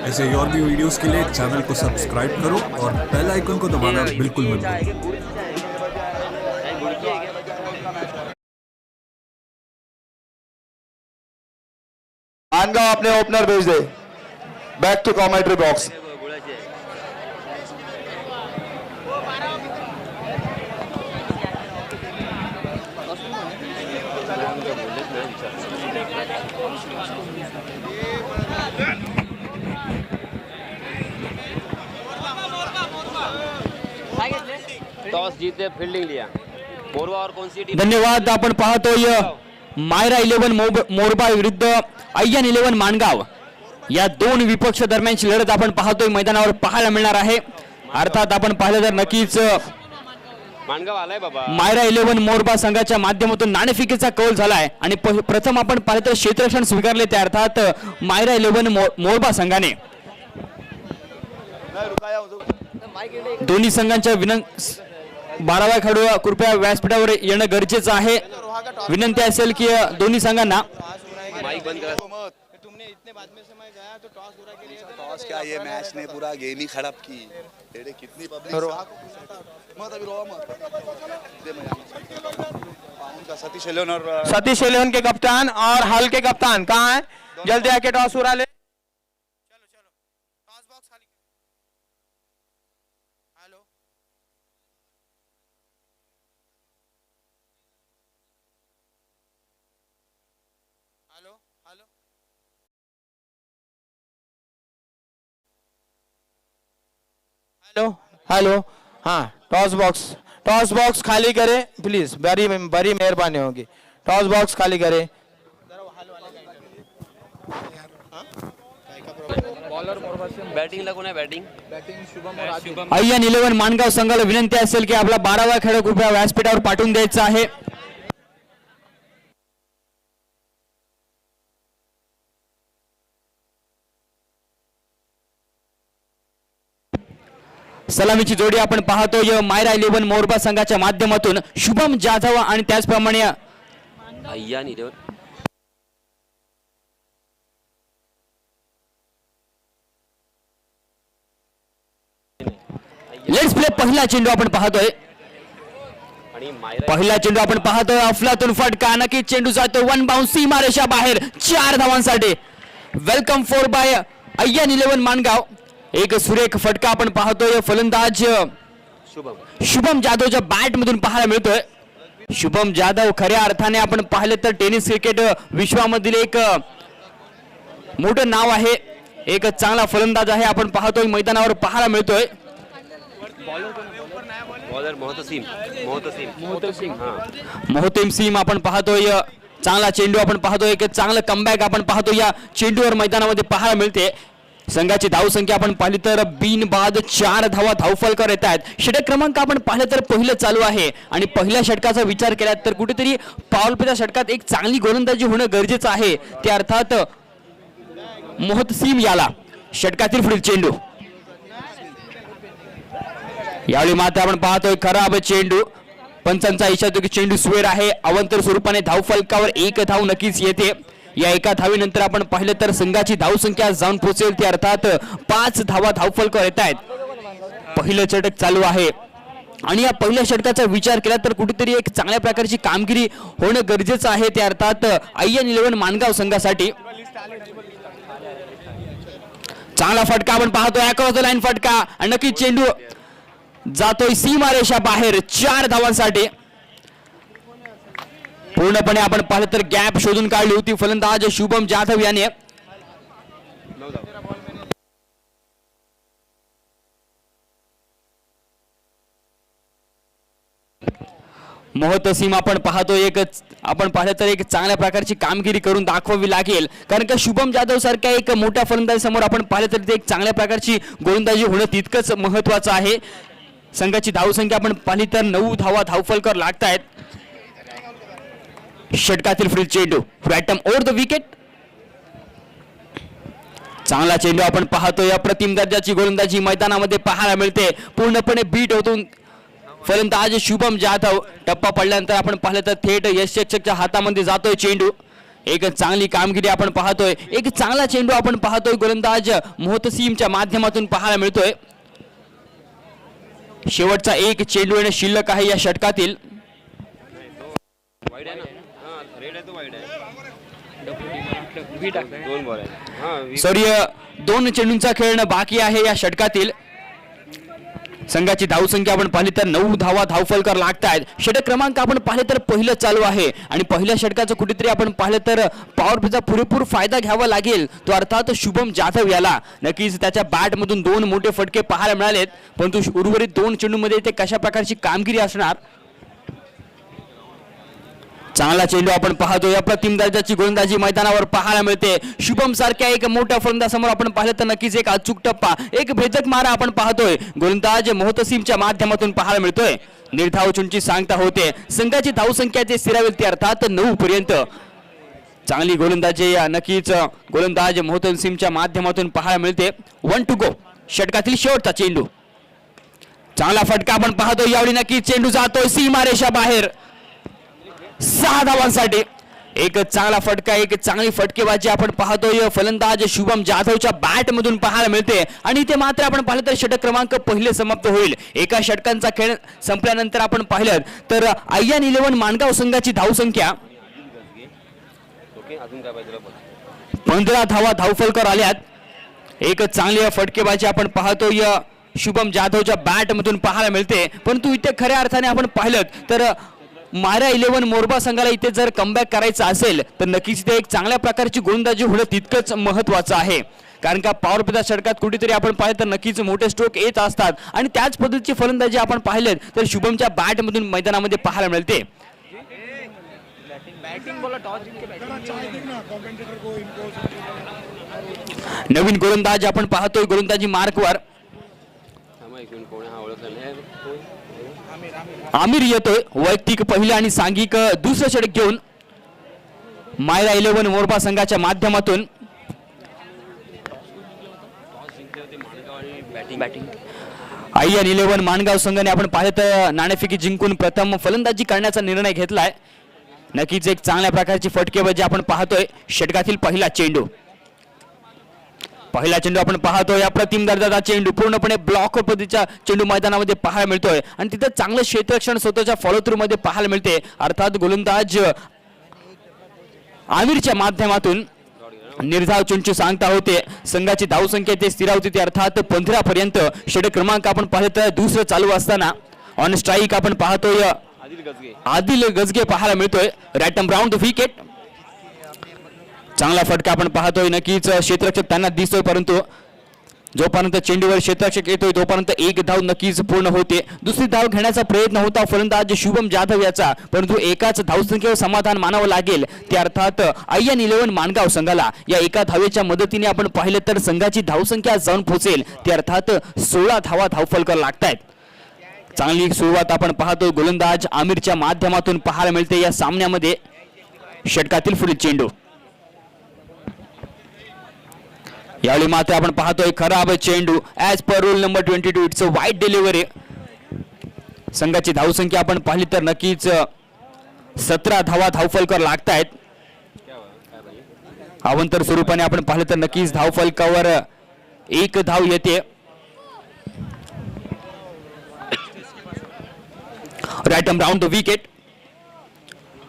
ऐसे और भी वीडियोस के लिए चैनल को सब्सक्राइब करो और बेल आइकन को दबाना बिल्कुल मत भूलो। मानगाव अपने ओपनर भेज दे back to commentary box. Toss जीते फील्डिंग लिया मोरवा और कौन सी टीम। धन्यवाद। आपण पाहतोय मायरा 11 मोरबा विरुद्ध अय्यन 11 माणगाव या दोन विपक्ष दरम्यानची लढत आपण पाहतोय मैदानावर पाहायला मिळणार आहे। अर्थात आपण पाहिलं तर नक्कीच माणगाव आलाय बाबा। मायरा 11 मोरबा संघाच्या माध्यमातून नाणेफेकीचा कौल झालाय आणि प्रथम आपण पाहिलं तर क्षेत्ररक्षण स्वीकारले ते अर्थात मायरा 11 मोरबा संघाने। दोन्ही संघांच्या 12व्या खेळाडू कृपया व्यासपीठावर येणं गरजेचं आहे। विनंती असेल की दोन्ही संघांना माइक बंद करा। तुमने इतने बाद में समय जाया तो टॉस बुरा के लिए टॉस क्या ये मैच ने पूरा गेम ही खराब की। तेरे कितनी पब्लिक मत अभी रो मत दे उनका सतीश एलेवन और सतीश एलेवन के कप्तान और हल के कप्तान कहाँ है? जल्दी आके टॉस उड़ा ले। चलो चलो टॉस बॉक्स खाली। Hello hello hello hello hello हाँ टॉस बॉक्स खाली करे प्लीज। बड़ी बड़ी मेहरबानी होगी। टॉस बॉक्स खाली करे। बॅटिंगला कोण आहे? बॅटिंग अय्यन 11 माणगाव संघाला विनंती असेल की आपला 12वा खेळाडू कृपया व्यासपीठावर पाठवून द्यायचा आहे। सलामीची जोडी आपण पाहतोय मायरा 11 मोरबा संघाच्या माध्यमातून शुभम जाधव आणि त्याचप्रमाणे अय्यन 11 लेट्स प्ले। पहिला चेंडू आपण पाहतोय आणि मायरा पहिला चेंडू आपण पाहतोय अफलातून फटका नक्की चेंडू जातो वन बाउन्स सीमारेषा बाहेर 4 धावांसाठी। Welcome four by Ayyan 11 Mangaon. एक सुरेख फटका आपण पाहतोय फलंदाज शुभम जाधवच्या बॅट मधून पाहायला मिळतोय। शुभम जाधव खऱ्या अर्थाने आपण पाहिलं तर टेनिस क्रिकेट विश्वामधील एक मोठं नाव आहे। एक चांगला फलंदाज आहे आपण पाहतोय मैदानावर पाहायला मिळतोय। बॉलर मोहतसिम सिंह आपण पाहतोय चांगला चेंडू आपण पाहतोय एक चांगलं कमबॅक आपण पाहतोय या चेंडूवर मैदानामध्ये पाहायला मिळते। संघाची धावसंख्या आपण पाहिली तर बिनबाद 4 धावा धावफलकावर येत आहेत। षटक क्रमांक आपण पाहिलं तर पहिलं चालू आहे आणि पहिल्या षटकाचा विचार केला तर कुठेतरी पावलपेच्या षटकात एक चांगली गोलंदाजी होणं गरजेचं आहे। ते अर्थात मोहतसिम याला षटकातील पुढील चेंडू यावेळी मात्र आपण पाहतोय खराब चेंडू। पंचांचा इशारा की चेंडू स्वेर आहे। अवंतर स्वरूपाने धावफलकावर 1 धाव नक्कीच येते। या एका धावीनंतर आपण पाहिलं तर संघाची धावसंख्या जाऊन पोहोचेल ती अर्थात 5 धावा धावफलकावर येत आहेत। पहिलं षटक चालू आहे आणि या पहिल्या षटकाचा विचार केला तर कुठेतरी एक चांगल्या प्रकारची कामगिरी होणं गरजेचं आहे। ते अर्थात अय्यन 11 माणगाव संघासाठी। चांगला फटका आपण पाहतोय अक्रॉस द लाईन फटका आणि नक्कीच चेंडू जातोय सीमारेषा बाहेर 4 धावांसाठी। पूर्णपणे आपण पाहिलं तर गॅप शोधून काढली होती फलंदाज शुभम जाधव याने। मोहतसिम आपण पाहतोय आपण पाहिलं तर एक चांगल्या प्रकारची कामगिरी करून दाखवावी लागेल कारण का शुभम जाधव सारख्या एक मोठ्या फलंदाजासमोर आपण पाहिलं तर ते एक चांगल्या प्रकारची गोलंदाजी होणं तितकंच महत्त्वाचं आहे। संघाची धावसंख्या आपण पाहिली तर 9 धावा धावफलकावर लागतायत। षटकातील पुढील चेंडू रॅटम ओव्हर द विकेट। चांगला चेंडू आपण पाहतोय अप्रतिम दर्जाची गोलंदाजी मैदानामध्ये पाहायला मिळते। पूर्णपणे बीट होतून फलंदाज शुभम जाधव टप्पा पडल्यानंतर आपण पाहिलं तर थेट यश रक्षकच्या हातामध्ये जातोय चेंडू। एक चांगली कामगिरी आपण पाहतोय, एक चांगला चेंडू आपण पाहतोय गोलंदाज मोहतसीमच्या माध्यमातून पाहायला मिळतोय. शेवटचा एक चेंडू येणे शिल्लक आहे या षटकातील. वाईड आहे ना, हां रेड आहे तो वाईड आहे. दोन बॉल आहे. हां सॉरी, 2 चेंडूंचा खेळणं बाकी आहे या षटकातील. संघाची धावसंख्या आपण पाहिली तर 9 धावा धावफलकर लागतायत. षटक क्रमांक आपण पाहिले तर पहिलं चालू आहे आणि पहिल्या षटकाचं कुठेतरी आपण पाहिलं तर पॉवर प्लेचा पुरेपूर फायदा घ्यावा लागेल, तो अर्थात शुभम जाधव याला. नक्कीच त्याच्या बॅटमधून 2 मोठे फटके पाहायला मिळालेत, परंतु उर्वरित 2 चेंडूमध्ये ते कशा प्रकारची कामगिरी असणार. चांगला चेंडू आपण पाहतोय, अप्रतिम दर्जाची गोलंदाजी मैदानावर पाहायला मिळते. शुभम सारख्या एक मोठ्या फलंदाजासमोर आपण पाहिलं तर नक्कीच एक अचूक टप्पा, एक भेदक मारा आपण पाहतोय गोलंदाज मोहतसीमच्या माध्यमातून पाहायला मिळतोय. निर्धाव चुंची सांगता होते, संघाची धावसंख्या जे स्थिरावेल ती अर्थात 9 पर्यंत. चांगली गोलंदाजी नक्कीच गोलंदाज मोहतसीमच्या माध्यमातून पाहायला मिळते. 1 टू गो, षटकातील शेवटचा चेंडू. चांगला फटका आपण पाहतोय, यावेळी नक्कीच चेंडू जातोय सीमारेषा बाहेर. 6 धावांसाठी एक चांगला फटका, एक चांगली फटकेबाजी आपण पाहतोय फलंदाज शुभम जाधवच्या बॅट मधून पाहायला मिळते. आणि इथे मात्र आपण पाहिलं तर षटक क्रमांक पहिले समाप्त होईल. एका षटकांचा खेळ संपल्यानंतर आपण पाहिलं तर आयन 11 माणगाव संघाची धावसंख्या ओके. अजून काय पाहिजे बघ. 15 धावा धावफलकर आल्यात. एक चांगली फटकेबाजी आपण पाहतोय शुभम जाधवच्या बॅट मधून पाहायला मिळते. परंतु इथे खऱ्या अर्थाने आपण पाहिलं तर मारा 11 मोरबा संघाला इथे जर कमबॅक करायचं असेल तर नक्कीच इथे एक चांगल्या प्रकारची गोलंदाजी होणं तितकंच महत्वाचं आहे. कारण का पॉवर प्लेच्या षटकात कुठेतरी आपण पाहिलं तर नक्कीच मोठे स्ट्रोक येत असतात आणि त्याच पद्धतीची फलंदाजी आपण पाहिलेत तर शुभमच्या बॅट मधून मैदानामध्ये पाहायला मिळते. नवीन गोलंदाज आपण पाहतोय गोलंदाजी मार्कवर थांबा एक मिनिट, कोण हा ओळखला नाही. आमिर येतोय. वैयक्तिक पहिलं आणि सांघिक दुसरं षटक घेऊन मायरा 11 मोरबा संघाच्या माध्यमातून. आयन 11 माणगाव संघाने आपण पाहिलं तर नाणेफेकी जिंकून प्रथम फलंदाजी करण्याचा निर्णय घेतलाय. नक्कीच एक चांगल्या प्रकारची फटकेबाजी आपण पाहतोय. षटकातील पहिला चेंडू आपण पाहतोय, अप्रतिम दर्जाचा चेंडू, पूर्णपणे ब्लॉक पद्धतीचा चेंडू मैदानामध्ये पाहायला मिळतोय आणि तिथं चांगलं क्षेत्ररक्षण स्वतःच्या फॉलो थ्रू मध्ये पाहायला मिळते. अर्थात गोलंदाज आमिरच्या माध्यमातून निर्धाव चुंचू सांगता होते संघाची धावसंख्या ते स्थिरावते ती अर्थात 15 पर्यंत. षटक क्रमांक आपण पाहिलं तर दुसरं चालू असताना ऑन स्ट्राईक आपण पाहतोय आदिल गजगे पाहायला मिळतोय. रॅटम राऊंड द विकेट. चांगला फटका आपण पाहतोय, नक्कीच क्षेत्ररक्षक त्यांना दिसतोय, परंतु जोपर्यंत चेंडूवर क्षेत्ररक्षक येतोय तोपर्यंत एक धाव नक्कीच पूर्ण होते. दुसरी धाव घेण्याचा प्रयत्न होता फलंदाज शुभम जाधव याचा, परंतु एकाच धावसंख्येवर समाधान मानावं लागेल. ते अर्थात आयन 11 माणगाव संघाला या एका धावेच्या मदतीने आपण पाहिलं तर संघाची धावसंख्या जाऊन पोहोचेल. ते अर्थात 16 धावा धावफलकर लागतायत. चांगली सुरुवात आपण पाहतोय गोलंदाज आमिरच्या माध्यमातून पाहायला मिळते या सामन्यामध्ये. षटकातील पुढील चेंडू. यावेळी मात्र आपण पाहतोय खराब चेंडू. As per rule number 22 it's a wide delivery. संघाची धावसंख्या आपण पाहिली तर नक्कीच 17 धावा धावफलकर लागतायत. अवंतर स्वरूपाने आपण पाहिलं तर नक्कीच धावफलकावर 1 धाव येते. रॅटम राऊंड द विकेट.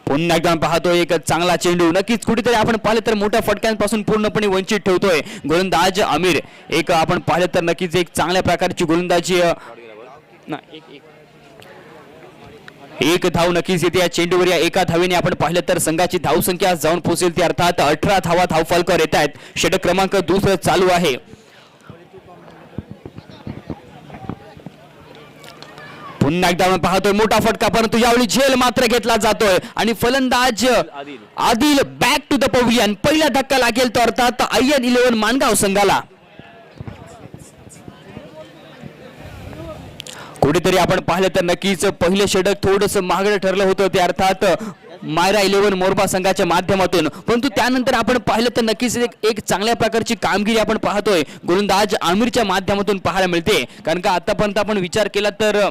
पुन्हा एकदा पाहतोय एक चांगला चेंडू, नक्कीच कुठेतरी आपण पाहिलं तर मोठ्या फटक्यांपासून पूर्णपणे वंचित ठेवतोय गोलंदाज आमिर. एक आपण पाहिलं तर नक्कीच एक चांगल्या प्रकारची गोलंदाजी. एक धाव नक्कीच येते या चेंडूवर. या एका धावेने आपण पाहिलं तर संघाची धावसंख्या जाऊन पोहोचेल ती अर्थात 18 धावा धावफलकर येत आहेत. षटक क्रमांक दुसरं चालू आहे. पुन्हा एकदा आपण पाहतोय मोठा फटका, परंतु यावेळी झेल मात्र घेतला जातोय आणि फलंदाज Adil back to the pavilion. पहिला धक्का लागेल तो अर्थात आयन 11 माणगाव संघाला. कुठेतरी आपण पाहिलं तर नक्कीच पहिले षटक थोडंस महागडं ठरलं होतं ते अर्थात मायरा 11 मोरबा संघाच्या माध्यमातून, परंतु त्यानंतर आपण पाहिलं तर नक्कीच एक चांगल्या प्रकारची कामगिरी आपण पाहतोय गोलंदाज आमिरच्या माध्यमातून पाहायला मिळते. कारण का आतापर्यंत आपण विचार केला तर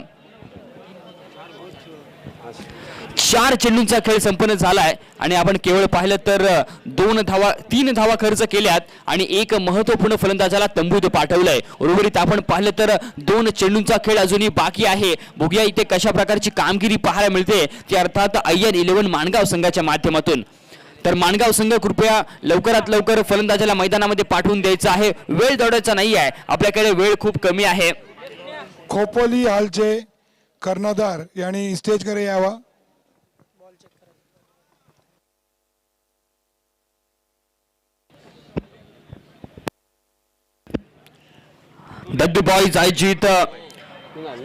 4 चेंडूंचा खेळ संपन्न झालाय आणि आपण केवळ पाहिलं तर 3 धावा खर्च केल्यात आणि एक महत्त्वपूर्ण फलंदाजाला तंबूत पाठवलंय. उर्वरित आपण पाहिलं तर 2 चेंडूंचा खेळ अजूनही बाकी आहे. बघूया इथे कशा प्रकारची कामगिरी पाहायला मिळते ती अर्थात IN11 माणगाव संघाच्या माध्यमातून. तर माणगाव संघ कृपया लवकरात लवकर फलंदाजाला मैदानामध्ये पाठवून द्यायचं आहे. वेळ दौडायचा नाही आहे, आपल्याकडे वेळ खूप कमी आहे. खोपोली हालचे कर्णधार यांनी स्टेज कडे यावा. दद्दू बॉईज आयोजित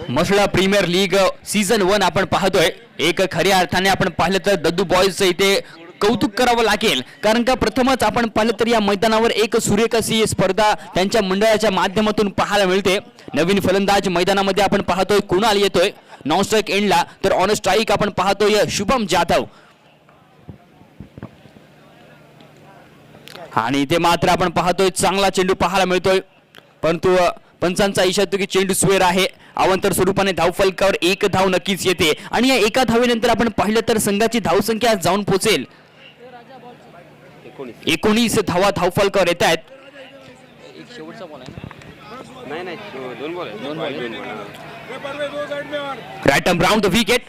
मसळा प्रीमियर लीग सीझन 1 आपण पाहतोय. एक खऱ्या अर्थाने आपण पाहिलं तर दद्दू बॉईजचं इथे कौतुक करावं लागेल, कारण का प्रथमच आपण पाहिलं तर या मैदानावर एक सुरेख अशी स्पर्धा त्यांच्या मंडळाच्या माध्यमातून पाहायला मिळते. नवीन फलंदाज मैदानामध्ये आपण पाहतोय कुणाल येतोय नॉन स्ट्राईक एंडला, तर ऑन स्ट्राईक आपण पाहतोय शुभम जाधव. आणि इथे मात्र आपण पाहतोय चांगला चेंडू पाहायला मिळतोय, परंतु पंचांचा इशारा की चेंडू स्वेर आहे. अवांतर स्वरूपाने धावफलकावर 1 धाव नक्कीच येते आणि या एका धावेनंतर आपण पाहिलं तर संघाची धावसंख्या जाऊन पोहोचेल 19 धावा धावफलकावर येत आहेत. Right arm round the wicket.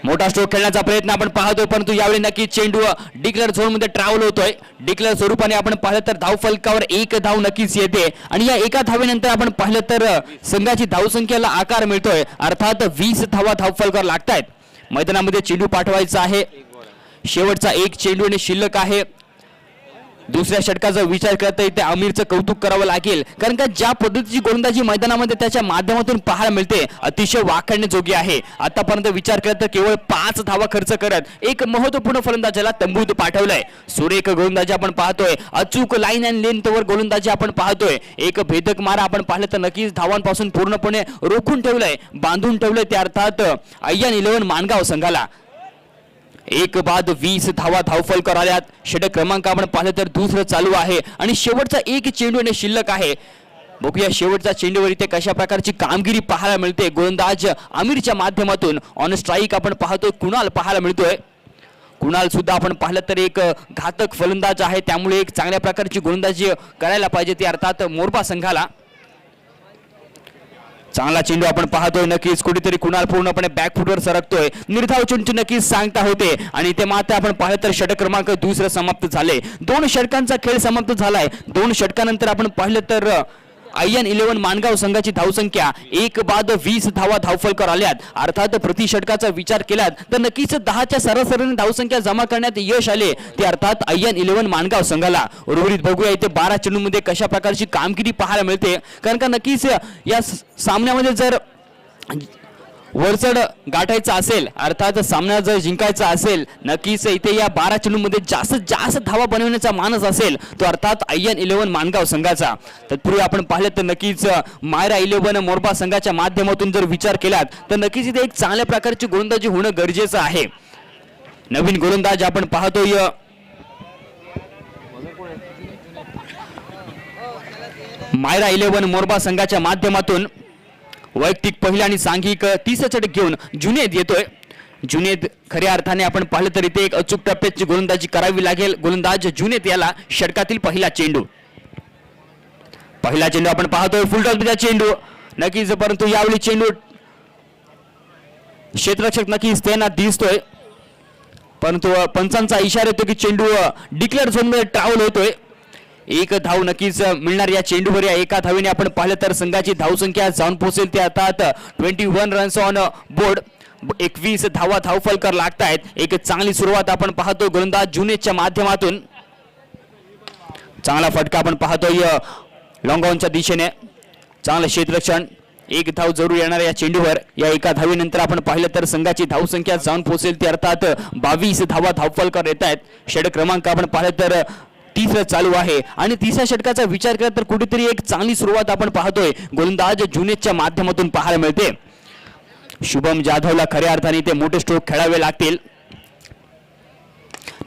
मोठा स्ट्रोक खेळण्याचा प्रयत्न आपण पाहतोय, परंतु यावेळी नक्की चेंडू डिक्लेअर झोन मध्ये ट्रॅव्हल होतोय. डिक्लेअर स्वरूपाने आपण पाहिलं तर धावफलकावर 1 धाव नक्कीच येते आणि या एका धावेनंतर आपण पाहिलं तर संघाची धावसंख्येला आकार मिळतोय, अर्थात 20 धावा धावफलकावर लागतायत. मैदानामध्ये चेंडू पाठवायचा आहे. शेवटचा 1 चेंडू आणि शिल्लक आहे. दुसऱ्या षटकाचा विचार करता इथे आमिरचं कौतुक करावं लागेल, कारण का ज्या पद्धतीची गोलंदाजी मैदानामध्ये त्याच्या माध्यमातून पाहायला मिळते अतिशय वाखाणण्याजोगी आहे. आतापर्यंत विचार केला तर केवळ 5 धावा खर्च करत एक महत्त्वपूर्ण फलंदाजाला तंबूत पाठवलंय. सुरेख गोलंदाजी आपण पाहतोय, अचूक लाईन अँड लेंथवर गोलंदाजी आपण पाहतोय. एक भेदक मारा आपण पाहिलं तर नक्कीच धावांपासून पूर्णपणे रोखून ठेवलंय, बांधून ठेवलंय ते अर्थात IN11 माणगाव संघाला. 1 बाद 20 धावा धावफलकावर आल्यात. षटक क्रमांक आपण पाहिलं तर दुसरं चालू आहे आणि शेवटचा 1 चेंडू आणि शिल्लक आहे. बघूया शेवटच्या चेंडूवर इथे कशा प्रकारची कामगिरी पाहायला मिळते गोलंदाज आमिरच्या माध्यमातून. ऑन स्ट्राईक आपण पाहतोय कुणाल पाहायला मिळतोय. कुणाल सुद्धा आपण पाहिलं तर एक घातक फलंदाज आहे, त्यामुळे एक चांगल्या प्रकारची गोलंदाजी करायला पाहिजे ती अर्थात मोरबा संघाला. चांगला चेंडू आपण पाहतोय, नक्कीच कुठेतरी कुणाल पूर्णपणे बॅकफुटवर सरकतोय. निर्धाव चेंडू नक्कीच सांगता होते आणि ते मात्र आपण पाहिलं तर षटक क्रमांक दुसरं समाप्त झाले. 2 षटकांचा खेळ समाप्त झालाय. 2 षटकानंतर आपण पाहिलं तर IN11 माणगाव संघाची धावसंख्या 1 बाद 20 धावा धावफलकावर आल्यात. अर्थात प्रति षटकाचा विचार केलात तर नक्कीच 10च्या सरासरीने धावसंख्या जमा करण्यात यश आले ते अर्थात IN11 माणगाव संघाला. उर्वरित बघूया इथे 12 चेंडूंमध्ये कशा प्रकारची कामगिरी पाहायला मिळते, कारण का नक्कीच या सामन्यामध्ये जर वरचढ गाठायचा असेल, अर्थात सामना जर जिंकायचा असेल, नक्कीच इथे या 12 चेंडूंमध्ये जास्तीत जास्त धावा बनवण्याचा मानस असेल तो अर्थात IN11 माणगाव संघाचा. तत्पूर्वी आपण पाहिलं तर नक्कीच मायरा 11 मोरबा संघाच्या माध्यमातून जर विचार केलात तर नक्कीच इथे एक चांगल्या प्रकारची गोलंदाजी होणं गरजेचं आहे. नवीन गोलंदाज आपण पाहतोय मायरा 11 मोरबा संघाच्या माध्यमातून. वैयक्तिक पहिला आणि सांघिक 30 षटक घेऊन जुनेद येतोय. जुनेद खऱ्या अर्थाने आपण पाहिलं तर इथे एक अचूक टप्प्याची गोलंदाजी करावी लागेल. गोलंदाज जुनेद याला षटकातील पहिला चेंडू आपण पाहतोय फुलटॉसचा चेंडू नक्कीच, परंतु यावेळी चेंडू क्षेत्ररक्षक नक्कीच तैनात दिसतोय, परंतु पंचांचा इशारा येतो की चेंडू डिक्लेअर झोन मध्ये ट्रॅव्हल होतोय. 1 धाव नक्कीच मिळणार या चेंडूवर. या एका धावेने आपण पाहिलं तर संघाची धावसंख्या जाऊन पोहोचेल ते अर्थात 21 रन्स ऑन बोर्ड. 21 धावा धावफलकावर लागतायत. एक चांगली सुरुवात आपण पाहतोय गोलंदाज जुनेदच्या माध्यमातून. चांगला फटका आपण पाहतोय लॉंग ऑनच्या दिशेने. चांगलं क्षेत्ररक्षण. 1 धाव जरूर येणार या चेंडूवर. या एका धावेनंतर आपण पाहिलं तर संघाची धावसंख्या जाऊन पोहोचेल ते अर्थात 22 धावा धावफलकावर येत आहेत. षटक क्रमांक आपण पाहिलं तर 3रं चालू आहे आणि 3ऱ्या षटकाचा विचार केला तर कुठेतरी एक चांगली सुरुवात आपण पाहतोय गोलंदाज जुनेदच्या माध्यमातून पाहायला मिळते. शुभम जाधवला खऱ्या अर्थाने ते मोठे स्ट्रोक खेळावे लागतील.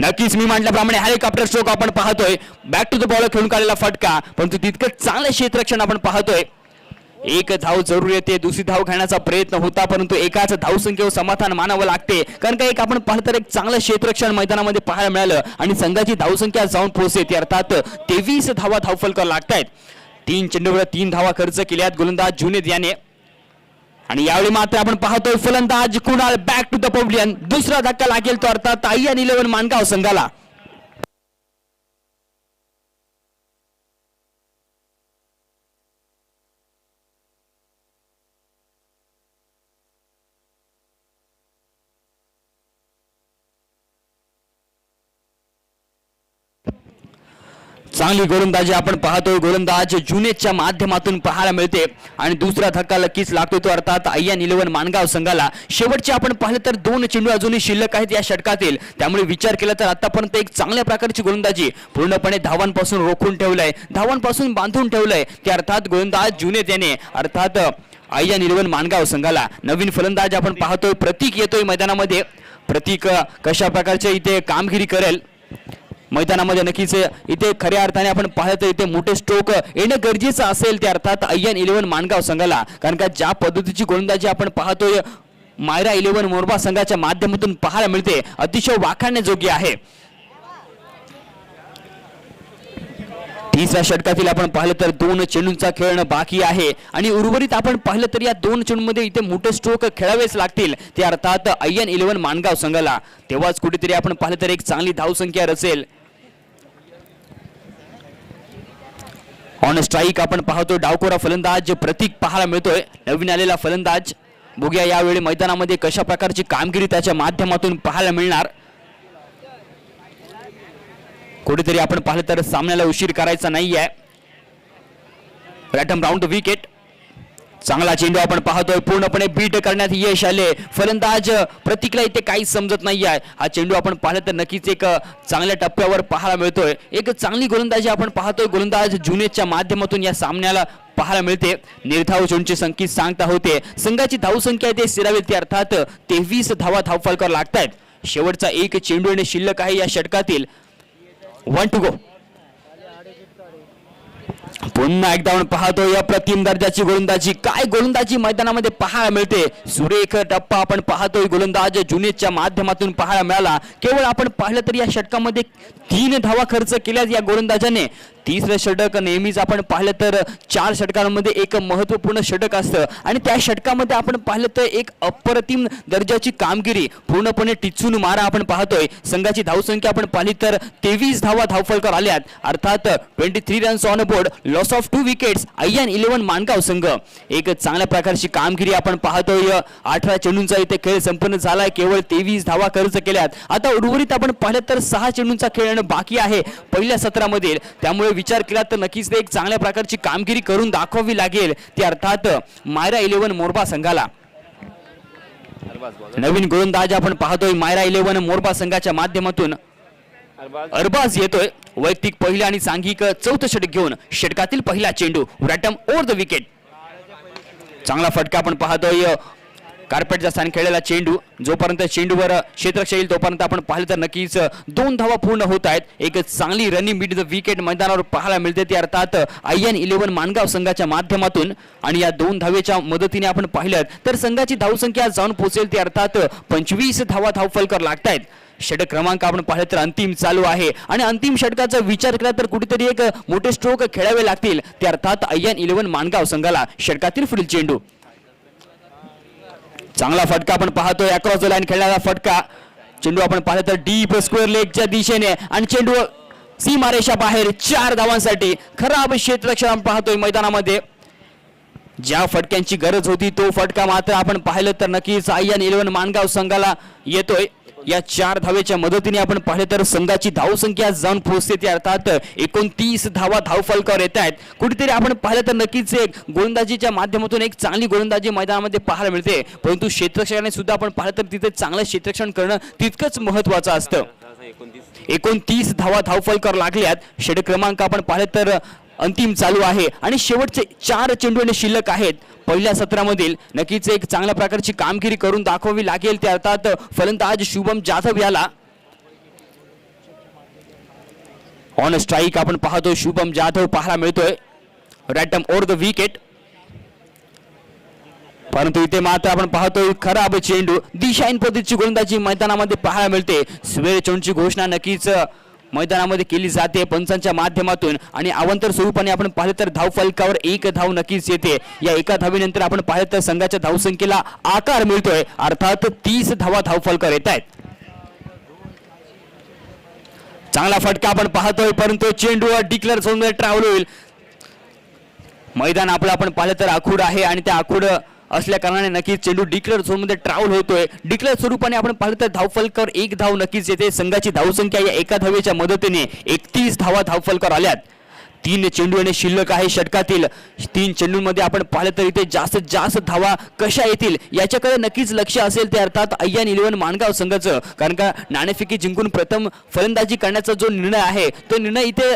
नक्कीच मी म्हटल्याप्रमाणे हेलिकॉप्टर स्ट्रोक आपण पाहतोय. बॅक टू द बॉल खेळून काढलेला फटका, परंतु तितकं चांगलं क्षेत्ररक्षण आपण पाहतोय. एक धाव जरूर येते, दुसरी धाव घेण्याचा प्रयत्न होता परंतु एकाच धावसंख्येवर समाधान मानावं लागते. कारण का एक आपण पाहिलं तर एक चांगलं क्षेत्ररक्षण मैदानामध्ये पाहायला मिळालं आणि संघाची धावसंख्या जाऊन पोहोचते ती अर्थात 23 धावा धावफलकावर लागतायत. 3 चेंडूवर 3 धावा खर्च केल्यात गोलंदाज जुनेद याने. आणि यावेळी मात्र आपण पाहतोय फलंदाज कुणाल बॅक टू द पव्हलियन. दुसरा धक्का लागेल तो अर्थात आयन 11 माणगाव संघाला. चांगली गोलंदाजी आपण पाहतोय गोलंदाज जुनेदच्या माध्यमातून पाहायला मिळते आणि दुसरा धक्का नक्कीच लागतोय तो अर्थात आयन 11 माणगाव संघाला. शेवटचे आपण पाहिलं तर 2 चेंडू अजूनही शिल्लक आहेत या षटकातील. त्यामुळे विचार केला तर आतापर्यंत एक चांगल्या प्रकारची गोलंदाजी पूर्णपणे धावांपासून रोखून ठेवलंय, धावांपासून बांधून ठेवलंय ते अर्थात गोलंदाज जुनेद याने अर्थात आयन 11 माणगाव संघाला. नवीन फलंदाज आपण पाहतोय प्रतीक येतोय मैदानामध्ये. प्रतीक कशा प्रकारचे इथे कामगिरी करेल मैदानामध्ये नक्कीच इथे खऱ्या अर्थाने आपण पाहतो इथे मोठे स्ट्रोक येणं गरजेचं असेल ते अर्थात आयन 11 माणगाव संघाला. कारण का ज्या पद्धतीची गोलंदाजी आपण पाहतोय मायरा 11 मोरबा संघाच्या माध्यमातून पाहायला मिळते अतिशय वाखाणण्याजोगी आहे. तिसऱ्या षटकातील आपण पाहिलं तर 2 चेंडूंचा खेळणं बाकी आहे आणि उर्वरित आपण पाहिलं तर या 2 चेंडूंमध्ये इथे मोठे स्ट्रोक खेळावेच लागतील ते अर्थात आयन 11 माणगाव संघाला. तेव्हाच कुठेतरी आपण पाहिलं तर एक चांगली धावसंख्या रचेल. ऑन स्ट्राईक आपण पाहतो डावकोरा फलंदाज प्रतीक पाहायला मिळतोय. नवीन आलेला फलंदाज बघूया यावेळी मैदानामध्ये कशा प्रकारची कामगिरी त्याच्या माध्यमातून पाहायला मिळणार. कुठेतरी आपण पाहिलं तर सामन्याला उशीर करायचा नाहीये. रॅटम राऊंड विकेट. चांगला चेंडू आपण पाहतोय पूर्णपणे बीट करण्यात यश आले. फलंदाज प्रतीकला इथे काही समजत नाहीये. हा चेंडू आपण पाहिलं तर नक्कीच एक चांगल्या टप्प्यावर पाहायला मिळतोय. एक चांगली गोलंदाजी आपण पाहतोय गोलंदाज जुनेदच्या माध्यमातून या सामन्याला पाहायला मिळते. निर्धाव चेंडूचे संकेत सांगता होते संघाची धावसंख्या ते स्थिरावेल ते अर्थात 23 धावा धावफलकावर लागतायत. शेवटचा एक चेंडू येणे शिल्लक आहे या षटकातील. 1 to go. पुन्हा एकदा आपण पाहतो या प्रतिम दर्जाची गोलंदाजी. काय गोलंदाजी मैदानामध्ये पाहायला मिळते. सुरेख टप्पा आपण पाहतोय गोलंदाज जुनेदच्या माध्यमातून पाहायला मिळाला. केवळ आपण पाहिलं तर या षटकामध्ये 3 धावा खर्च केल्यात या गोलंदाजाने. तिसरं षटक नेहमीच आपण पाहिलं तर 4 षटकांमध्ये एक महत्त्वपूर्ण षटक असतं आणि त्या षटकामध्ये आपण पाहिलं तर एक अप्रतिम दर्जाची कामगिरी पूर्णपणे टिचून मारा आपण पाहतोय. संघाची धावसंख्या आपण पाहिली तर 23 धावा धावफलकावर आल्यात अर्थात 23 runs on board. Loss of 2 wickets ion 11 Mangaon संघ. एक चांगल्या प्रकारची कामगिरी आपण पाहतोय. 18 चेंडूंचा इथे खेळ संपन्न झालाय. केवळ 23 धावा खर्च केल्यात. आता उर्वरित आपण पाहिलं तर 6 चेंडूंचा खेळ बाकी आहे पहिल्या सत्रामध्ये. त्यामुळे विचार केला तर नक्कीच एक चांगल्या प्रकारची कामगिरी करून दाखवावी लागेल ते अर्थात मायरा 11 मोरबा संघाला. नवीन गोलंदाज आपण पाहतोय मायरा 11 मोरबा संघाच्या माध्यमातून अरबाज येतोय. वैयक्तिक पहिला आणि सांघिक 4थं षटक घेऊन षटकातील पहिला चेंडू रॅटम ओव्हर द विकेट. चांगला फटका आपण पाहतोय कार्पेटच्या स्थान खेळलेला चेंडू. जोपर्यंत चेंडूवर क्षेत्ररक्षक येईल तोपर्यंत आपण पाहिलं तर नक्कीच 2 धावा पूर्ण होत आहेत. एक चांगली रनिंग मिड द विकेट मैदानावर पाहायला मिळते ती अर्थात आयन 11 माणगाव संघाच्या माध्यमातून. आणि या 2 धावेच्या मदतीने आपण पाहिलं तर संघाची धावसंख्या जाऊन पोहोचेल ती अर्थात 25 धावा धावफलकावर लागतायत. षटक क्रमांक आपण पाहिलं तर अंतिम चालू आहे आणि अंतिम षटकाचा विचार केला तर कुठेतरी एक मोठे स्ट्रोक खेळावे लागतील ते अर्थात आयन 11 माणगाव संघाला. षटकातील पुढील चेंडू. चांगला फटका आपण पाहतोय अक्रॉस द लाईन खेळणारा फटका. चेंडू आपण पाहिलं तर डीप स्क्वेअर लेगच्या दिशेने आणि चेंडू सीमारेषा बाहेर 4 धावांसाठी. खराब क्षेत्ररक्षण आपण पाहतोय मैदानामध्ये. ज्या फटक्यांची गरज होती तो फटका मात्र आपण पाहिलं तर नक्कीच आयन 11 माणगाव संघाला येतोय. या 4 धावेच्या मदतीने आपण पाहिले तर संघाची धावसंख्या जाऊन पोहोचते ती अर्थात 29 धावा धावफलकावर येत आहेत. कुठेतरी आपण पाहिलं तर नक्कीच एक गोलंदाजीच्या माध्यमातून एक चांगली गोलंदाजी मैदानामध्ये पाहायला मिळते. परंतु क्षेत्ररक्षकाने सुद्धा आपण पाहिलं तर तिथे चांगलं क्षेत्ररक्षण करणं तितकंच महत्त्वाचं असतं. 29 धावा धावफलकावर लागल्यात. षटक क्रमांक आपण पाहिलं तर अंतिम चालू आहे आणि शेवटचे 4 चेंडू शिल्लक आहेत पहिल्या सत्रामधील. नक्कीच एक चांगल्या प्रकारची कामगिरी करून दाखवावी लागेल ते अर्थात फलंदाज शुभम जाधव याला. ऑन स्ट्राईक आपण पाहतो शुभम जाधव पाहायला मिळतोय. रॅटम ओव्हर द विकेट. परंतु इथे मात्र आपण पाहतोय खराब चेंडू दिशाहीन पद्धतीची गोलंदाजी मैदानामध्ये पाहायला मिळते. स्वेर चेंडूची घोषणा नक्कीच मैदानामध्ये केली जाते पंचांच्या माध्यमातून आणि अवांतर स्वरूपाने आपण पाहिलं तर धाव फलकावर 1 धाव नक्कीच येते. या एका धावीनंतर आपण पाहिलं तर संघाच्या धावसंख्येला आकार मिळतोय, अर्थात 30 धावा धाव फलकावर येत आहेत. चांगला फटका आपण पाहतोय, परंतु चेंडू डिक्लेअर झोनमध्ये ट्रॅव्हल होईल. मैदान आपलं आपण पाहिलं तर आखूड आहे आणि त्या आखूड असल्या कारणाने नक्कीच चेंडू डिक्लेअर झोनमध्ये ट्रॅव्हल होतोय. डिक्लेअर स्वरूपाने आपण पाहिलं तर धावफलकावर 1 धाव नक्कीच येते. संघाची धावसंख्या या एका धावेच्या मदतीने 31 धावा धावफलकावर आल्यात. 3 चेंडू आणि शिल्लक आहे षटकातील. 3 चेंडूंमध्ये आपण पाहिलं तर इथे जास्तीत जास्त धावा कशा येतील याच्याकडे नक्कीच लक्ष असेल ते अर्थात अय्यन 11 माणगाव संघाचं. कारण का नाणेफेकी जिंकून प्रथम फलंदाजी करण्याचा जो निर्णय आहे तो निर्णय इथे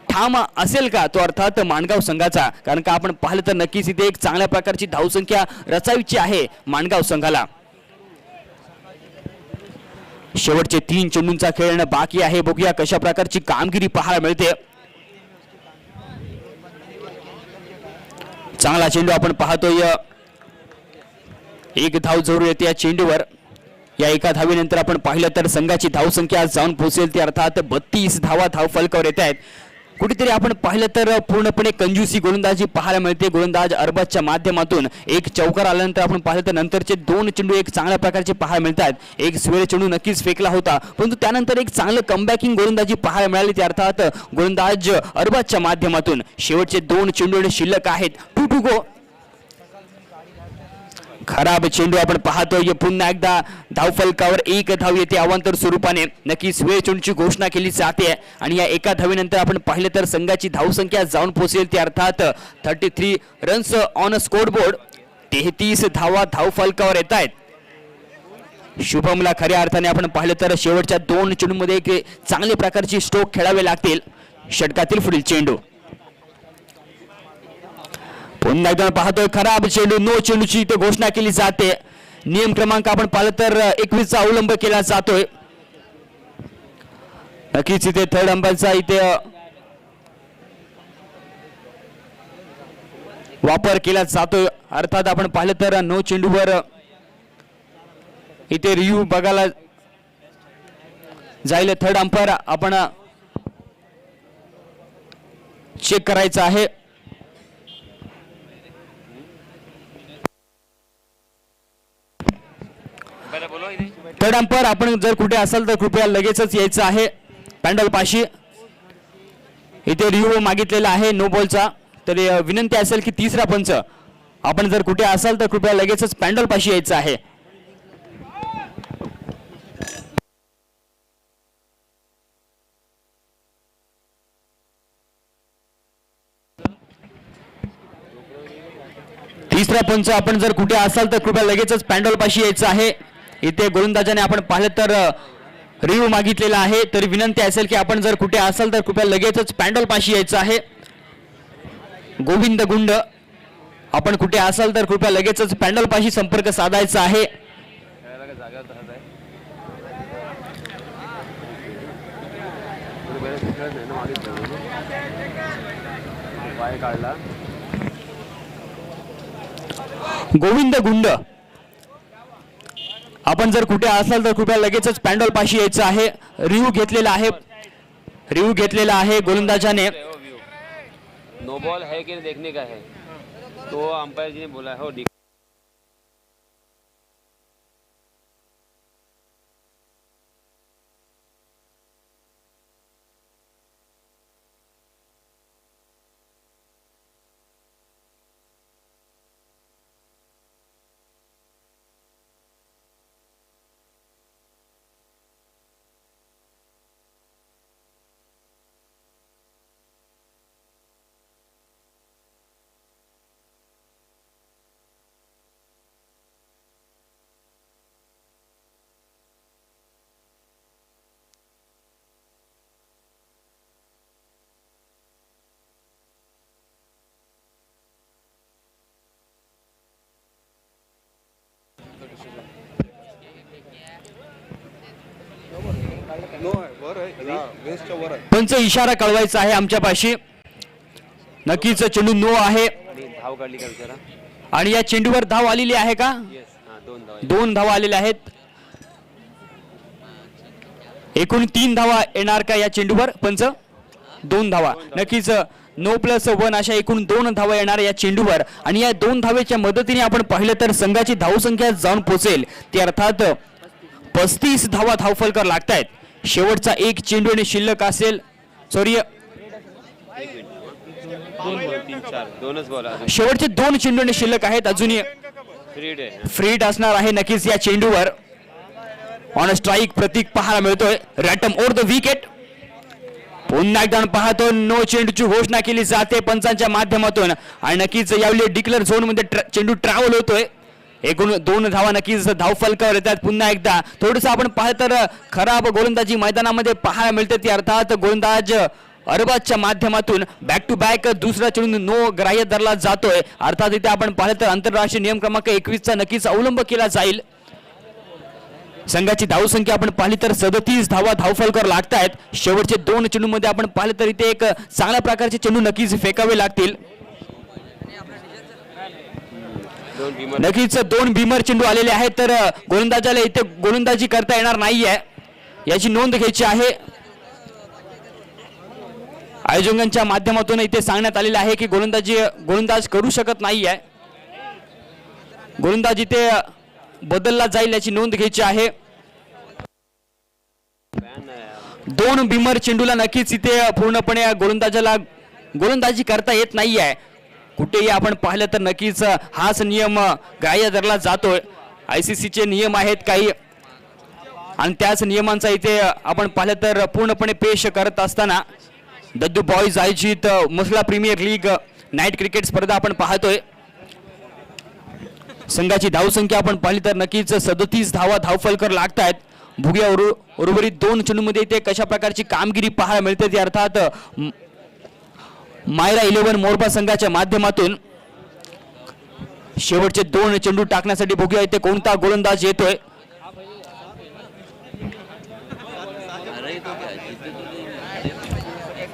ठाम असेल का, तो अर्थात माणगाव संघाचा. कारण का आपण पाहिलं तर नक्कीच इथे एक चांगल्या प्रकारची धावसंख्या रचावीची आहे माणगाव संघाला. शेवटचे 3 चेंडूंचा खेळणं बाकी आहे. बघूया कशा प्रकारची कामगिरी पाहायला मिळते. चांगला चेंडू आपण पाहतोय, 1 धाव जरूर येते या चेंडूवर. या एका धावीनंतर आपण पाहिलं तर संघाची धावसंख्या जाऊन पोहोचेल ती अर्थात 32 धावा धाव फलकावर येत आहेत. कुठेतरी आपण पाहिलं तर पूर्णपणे कंजूसी गोलंदाजी पाहायला मिळते. गोलंदाज अरबाजच्या माध्यमातून एक चौकार आल्यानंतर आपण पाहिलं तर नंतरचे 2 चेंडू एक चांगल्या प्रकारचे पाहायला मिळतात. एक स्वेर चेंडू नक्कीच फेकला होता, परंतु त्यानंतर एक चांगलं कमबॅकिंग गोलंदाजी पाहायला मिळाली ती अर्थात गोलंदाज अरबाजच्या माध्यमातून. शेवटचे 2 चेंडू शिल्लक आहेत. 2 गो. खराब चेंडू आपण पाहतोय, पुन्हा एकदा धावफलकावर 1 धाव येते अवांतर स्वरूपाने. नक्की स्वेर चेंडूची घोषणा केली जाते आणि या एका धावीनंतर आपण पाहिलं तर संघाची धावसंख्या जाऊन पोहोचेल ती अर्थात 33 रन्स ऑन स्कोर बोर्ड. 33 धावा धावफलकावर येत आहेत. शुभमला खऱ्या अर्थाने आपण पाहिलं तर शेवटच्या 2 चेंडूमध्ये एक चांगल्या प्रकारची स्ट्रोक खेळावे लागतील. षटकातील पुढील चेंडू पुन्हा एकदा पाहतोय, खराब चेंडू. नो चेंडूची इथे घोषणा केली जाते. नियम क्रमांक आपण पाहिलं तर 21चा अवलंब केला जातोय. नक्कीच इथे थर्ड अंपायरचा इथे वापर केला जातोय. अर्थात आपण पाहिलं तर नो चेंडूवर इथे रिव्ह्यू बघायला जाईल थर्ड अंपायर. आपण चेक करायचं आहे. थर्ड अंपायर आपण जर कुठे असाल तर कृपया लगेचच यायचं आहे पॅन्डल पाशी. इथे रिव्ह्यू मागितलेला आहे नो बॉलचा. तर विनंती असेल की 3रा पंच आपण जर कुठे असाल तर कृपया लगेचच पॅन्डल पाशी यायचं आहे. तिसरा पंच आपण जर कुठे असाल तर कृपया लगेचच पॅन्डल पाशी यायचं आहे. इथे गोलंदाजाने आपण पाहिलं तर रिव्ह्यू मागितलेला आहे. तर विनंती असेल की आपण जर कुठे असाल तर कृपया लगेचच पॅन्डल पाशी यायचं आहे. गोविंद गुंड आपण कुठे असाल तर कृपया लगेचच पॅन्डल पाशी संपर्क साधायचा आहे. गोविंद गुंड आपण जर कुठे असाल तर कृपया लगेचच पॅन्डल पाशी यायचं आहे. रिव्ह्यू घेतलेला आहे गोलंदाजाने. नो बॉल है कि नहीं देखने का है, तो अंपायर जी ने बोला है हो. पंच इशारा कळवायचा आहे आमच्या पाशी. नक्कीच चेंडू नो आहे. धाव काढली का विचारा. आणि या चेंडूवर धाव आलेली आहे का? यस हाँ 2 धावा. 2 धावा आलेल्या आहेत. एकूण 3 धावा येणार का या चेंडूवर पंच? 2 धावा. नक्कीच 9+1 अशा एकूण 2 धावा येणार या चेंडूवर. आणि या 2 धावेच्या मदतीने आपण पाहिलं तर संघाची धावसंख्या जाऊन पोहोचेल ती अर्थात 35 धावा धावफलकर लागतायत. शेवटचा एक चेंडू आणि शिल्लक असेल. सॉरी, 2 बॉल 3 4 दोनच बॉल शेवटचे 2 चेंडू आणि शिल्लक आहेत. अजूनही फ्रीड आहे. फ्रीड असणार आहे नक्कीच या चेंडूवर. ऑन स्ट्राईक प्रतीक पाहायला मिळतोय. रॅटम ओव्हर द विकेट. पुन्हा एकदा पाहतो नो चेंडूची घोषणा केली जाते पंचांच्या माध्यमातून. आणि नक्कीच यावेळी डिक्लेअर झोन मध्ये चेंडू ट्रॅव्हल होतोय. एकूण 2 धावा नक्कीच धावफलकावर येतात. पुन्हा एकदा थोडस आपण पाहिलं तर खराब गोलंदाजी मैदानामध्ये पाहायला मिळते ती अर्थात गोलंदाज अरबाजच्या माध्यमातून बॅक टू बॅक दुसरा चेंडू नो ग्राह्य धरला जातोय. अर्थात इथे आपण पाहिलं तर आंतरराष्ट्रीय नियम क्रमांक 21 चा नक्कीच अवलंब केला जाईल. संघाची धावसंख्या आपण पाहिली तर 37 धावा धावफलकर लागतायत. शेवटचे 2 चेंडू मध्ये आपण पाहिलं तर इथे एक चांगल्या प्रकारचे चेंडू नक्कीच फेकावे लागतील. नक्कीच 2 भीमर चेंडू आलेले आहेत तर गोलंदाजाला इथे गोलंदाजी करता येणार नाहीये याची नोंद घ्यायची आहे. आयोजकांच्या माध्यमातून इथे सांगण्यात आलेले आहे की गोलंदाज करू शकत नाहीये. गोलंदाज इथे बदलला जाईल याची नोंद घ्यायची आहे. 2 भीमर चेंडूला नक्कीच इथे पूर्णपणे गोलंदाजाला गोलंदाजी करता येत नाहीये. कुठेही आपण पाहिलं तर नक्कीच हाच नियम ग्राह्य धरला जातोय. ICC चे नियम आहेत काही आणि त्याच नियमांचा इथे आपण पाहिलं तर पूर्णपणे पेश करत असताना दद्दू बॉईज आयोजित मुसला प्रीमियर लीग नाईट क्रिकेट स्पर्धा आपण पाहतोय. संघाची धावसंख्या आपण पाहिली तर नक्कीच 37 धावा धावफलकर लागतायत. भुग्या उर्वरित 2 चेंडूमध्ये इथे कशा प्रकारची कामगिरी पाहायला मिळते ती अर्थात मायरा 11 मोरबा संघाच्या माध्यमातून. शेवटचे 2 चेंडू टाकण्यासाठी बघूया इथे कोणता गोलंदाज येतोय.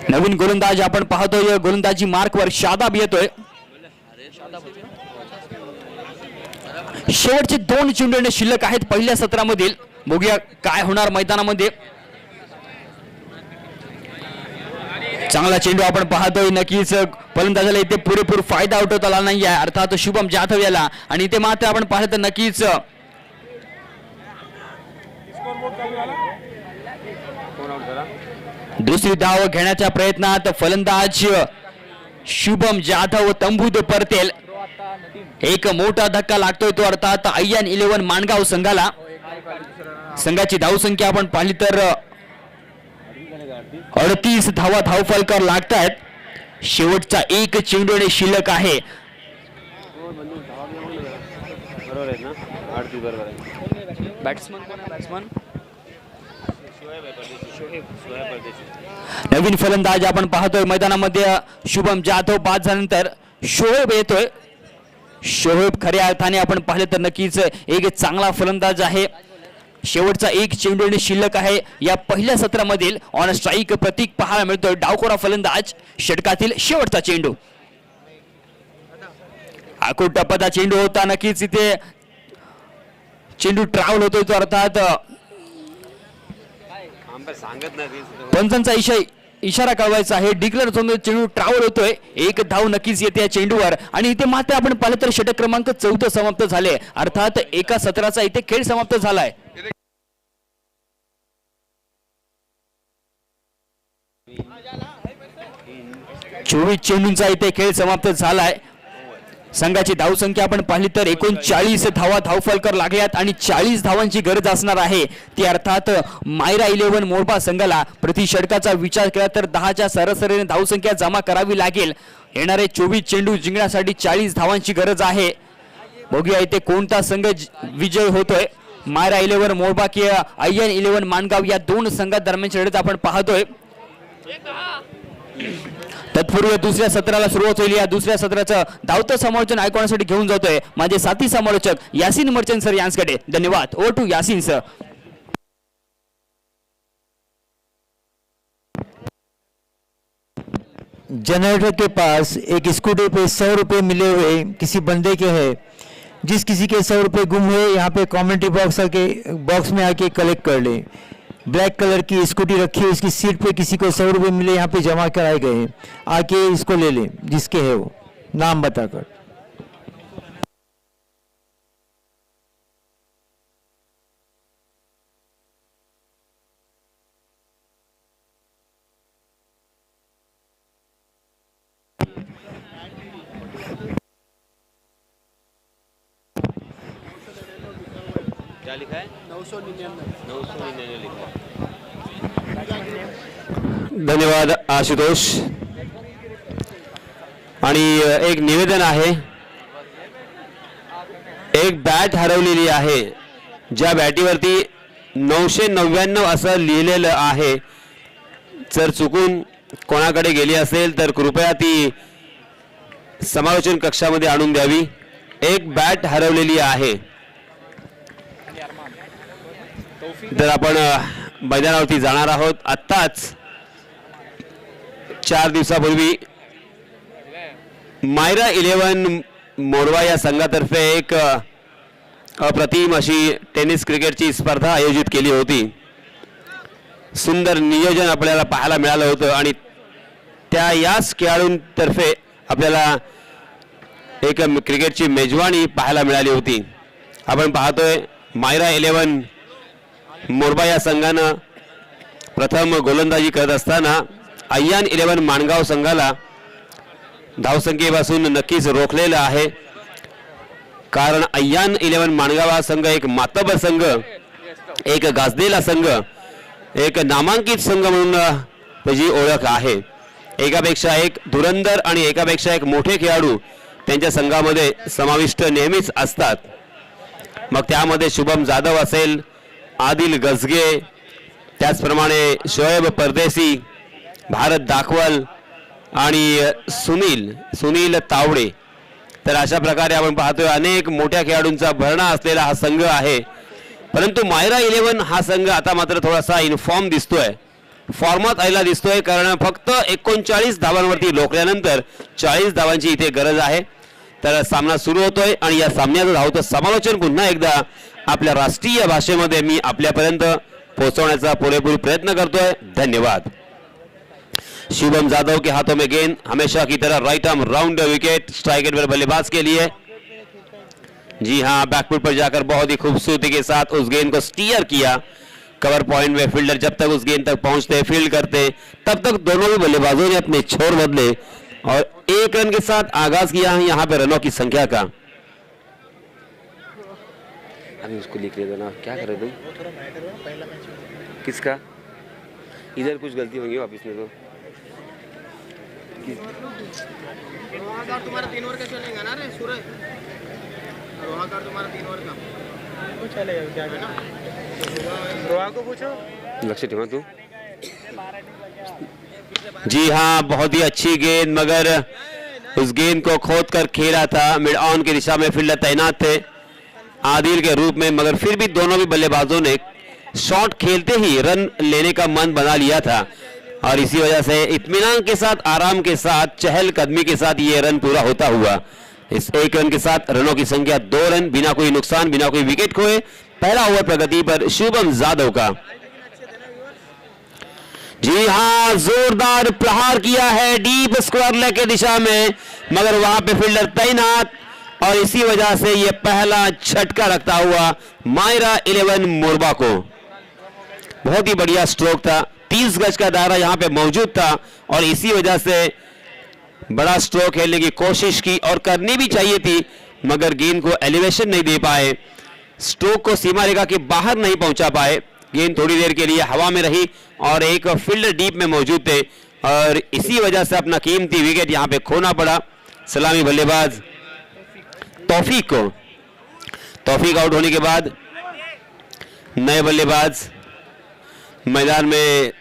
नवीन गोलंदाज आपण पाहतोय. गोलंदाजी मार्कवर शादाब येतोय. शेवटचे 2 चेंडू शिल्लक आहेत पहिल्या सत्रामधील. बघूया काय होणार मैदानामध्ये. चांगला चेंडू आपण पाहतोय. नक्कीच फलंदाजाला इथे पुरेपूर फायदा उठवता आला नाही आहे अर्थात शुभम जाधव याला. आणि इथे मात्र आपण पाहिलं तर नक्कीच दुसरी धाव घेण्याच्या प्रयत्नात फलंदाज शुभम जाधव तंबूत परतेल. एक मोठा धक्का लागतोय तो अर्थात अय्यन 11 माणगाव संघाला. संघाची धावसंख्या आपण पाहिली तर 38 धावा धावफलकर लागतायत. शेवटचा एक चेंडू आणि शिल्लक आहे. नवीन फलंदाज आपण पाहतोय मैदानामध्ये. शुभम जाधव बाद झाल्यानंतर शोएब येतोय. शोएब खऱ्या अर्थाने आपण पाहिलं तर नक्कीच एक चांगला फलंदाज आहे. शेवटचा एक चेंडू आणि शिल्लक आहे या पहिल्या सत्रामधील. ऑन स्ट्राईक प्रतीक पाहायला मिळतोय. डावखोरा फलंदाज. षटकातील शेवटचा चेंडू. आखूड टप्प्याचा चेंडू होता. नक्कीच इथे चेंडू ट्रॅव्हल होतोय तो अर्थात पंचांचा इशारा कळवायचा आहे. डिक्लेअर झोन चेंडू ट्रॅव्हल होतोय. एक धाव नक्कीच येते या चेंडूवर. आणि इथे मात्र आपण पाहिलं तर षटक क्रमांक 14 समाप्त झाले अर्थात एका सत्राचा इथे खेळ समाप्त झालाय. 24 चेंडूंचा इथे खेळ समाप्त झालाय. संघाची धावसंख्या आपण पाहिली तर 39 धावा धावफलकर लागल्यात आणि 40 धावांची गरज असणार आहे ती अर्थात मायरा 11 मोरबा संघाला. प्रति षटकाचा विचार केला तर 10च्या सरासरीने धावसंख्या जमा करावी लागेल. येणारे 24 चेंडू जिंकण्यासाठी 40 धावांची गरज आहे. बघूया इथे कोणता संघ विजय होतोय. मायरा 11 मोरबा की अय्यन 11 माणगाव या 2 संघांदरम्यानची लढत आपण पाहतोय. तत्पूर्वी दुसऱ्या सत्राला सुरुवात होईल. या दुसऱ्या सत्राचं धावतं समालोचन ऐकण्यासाठी घेऊन जातोय माझे साथी समालोचक यासीन मर्चंट सर यांच्याकडे. धन्यवाद. Over to Yasin sir. Generator के पास एक स्कूटर पे 100 रुपये मिले हुए किसी बंदे के हैं, जिस किसी के 100 रुपये गुम हुए यहाँ पे कमेंट्री बॉक्स में आके कलेक्ट कर ले। ब्लैक कलर की स्कूटी रखी है, उसकी सीट पे किसी को 100 रुपये मिले यहाँ पे जमा कराए गए हैं, आके इसको ले लें जिसके है वो, नाम बताकर। क्या लिखा है? 999 लिखा है। धन्यवाद आशुतोष. आणि एक निवेदन आहे, एक बॅट हरवलेली आहे, ज्या बॅटीवरती 999 असं लिहिलेलं आहे. जर चुकून कोणाकडे गेली असेल तर कृपया ती समालोचन कक्षामध्ये आणून द्यावी. एक बॅट हरवलेली आहे. तर आपण मैदानावरती जाणार आहोत. आत्ताच 4 दिवसापूर्वी मायरा 11 मोरवा या संघातर्फे एक अप्रतिम अशी टेनिस क्रिकेटची स्पर्धा आयोजित केली होती. सुंदर नियोजन आपल्याला पाहायला मिळालं होतं आणि त्या याच खेळाडूंतर्फे आपल्याला एक क्रिकेटची मेजवानी पाहायला मिळाली होती. आपण पाहतोय मायरा 11 मोरबा या संघानं प्रथम गोलंदाजी करत असताना अय्यान 11 माणगाव संघाला धावसंख्येपासून नक्कीच रोखलेलं आहे. कारण अय्यान 11 माणगाव हा संघ एक मातबर संघ, एक गाजलेला संघ, एक नामांकित संघ म्हणून त्याची ओळख आहे. एकापेक्षा एक धुरंधर आणि एकापेक्षा एक मोठे खेळाडू त्यांच्या संघामध्ये समाविष्ट नेहमीच असतात. मग त्यामध्ये शुभम जाधव असेल, आदिल गजगे, त्याचप्रमाणे शोएब परदेसी, भारत दाखवल आणि सुनील तावडे. तर अशा प्रकारे आपण पाहतोय अनेक मोठ्या खेळाडूंचा भरणा असलेला हा संघ आहे. परंतु मायरा 11 हा संघ आता मात्र थोडासा इनफॉर्म दिसतोय, फॉर्मात आलेला दिसतोय. कारण फक्त 39 धावांवरती लोकल्यानंतर 40 धावांची इथे गरज आहे. तर सामना सुरू होतोय आणि या सामन्याचं धावतं समालोचन पुन्हा एकदा आपल्या राष्ट्रीय भाषेमध्ये मी आपल्यापर्यंत पोहोचवण्याचा पुरेपूर प्रयत्न करतोय. धन्यवाद. शुभम जादव के हाथों में गेंद, हमेशा की तरह right arm round wicket, strike end पर बल्लेबाज के लिए. जी हां, बैकफुट पर जाकर बहुत ही खूबसूरती के साथ उस गेंद को स्टीयर किया. कवर पॉइंट में फील्डर जब तक उस गेंद तक पहुंचते, फील्ड करते, तब तक दोनों भी बल्लेबाजों ने अपने छोर बदले और 1 रन के साथ आगाज किया है यहाँ पे रनों की संख्या का. अभी उसको लिख लेते ना, क्या कर रहे तुम? किसका? इधर कुछ गलती होंगी वापिस में तो. तुम्हारा 3 ओवर का चलेगा ना रे सूरज? रोहाकार तुम्हारा 3 ओवर का वो चलेगा क्या करना? रोहा को पूछो. लक्ष्य ठेवा तू. जी हाँ, बहुत ही अच्छी गेंद, मगर उस गेंद को खोद कर खेला था. मिड ऑन की दिशा में फील्डर तैनात थे आदिल के रूप में, मगर फिर भी दोनों भी बल्लेबाजों ने शॉट खेलते ही रन लेने का मन बना लिया था. और इसी वजह से इत्मीनान के साथ, आराम के साथ, चहलकदमी के साथ ये रन पूरा होता हुआ. इस 1 रन के साथ रनों की संख्या 2 रन, बिना कोई नुकसान, बिना कोई विकेट खोए. पहला ओवर प्रगति पर शुभम जादव का. जी हां, जोरदार प्रहार किया है डीप स्क्वायर लेग की दिशा में, मगर वहां पे फील्डर तैनात और इसी वजह से यह पहला झटका रखता हुआ मायरा 11 मोरबा को. बहुत ही बढ़िया स्ट्रोक था. 30 गज का दायरा यहां पे मौजूद था और इसी वजह से बड़ा स्ट्रोक खेलने की कोशिश की और करनी भी चाहिए थी, मगर गेंद को एलिवेशन नहीं दे पाए, स्ट्रोक को सीमा रेखा के बाहर नहीं पहुंचा पाए. गेंद थोड़ी देर के लिए हवा में रही और एक फील्डर डीप में मौजूद थे और इसी वजह से अपना कीमती विकेट यहां पे खोना पड़ा. सलामी बल्लेबाज तौफीक को. तौफीक आउट होने के बाद नए बल्लेबाज मैदान में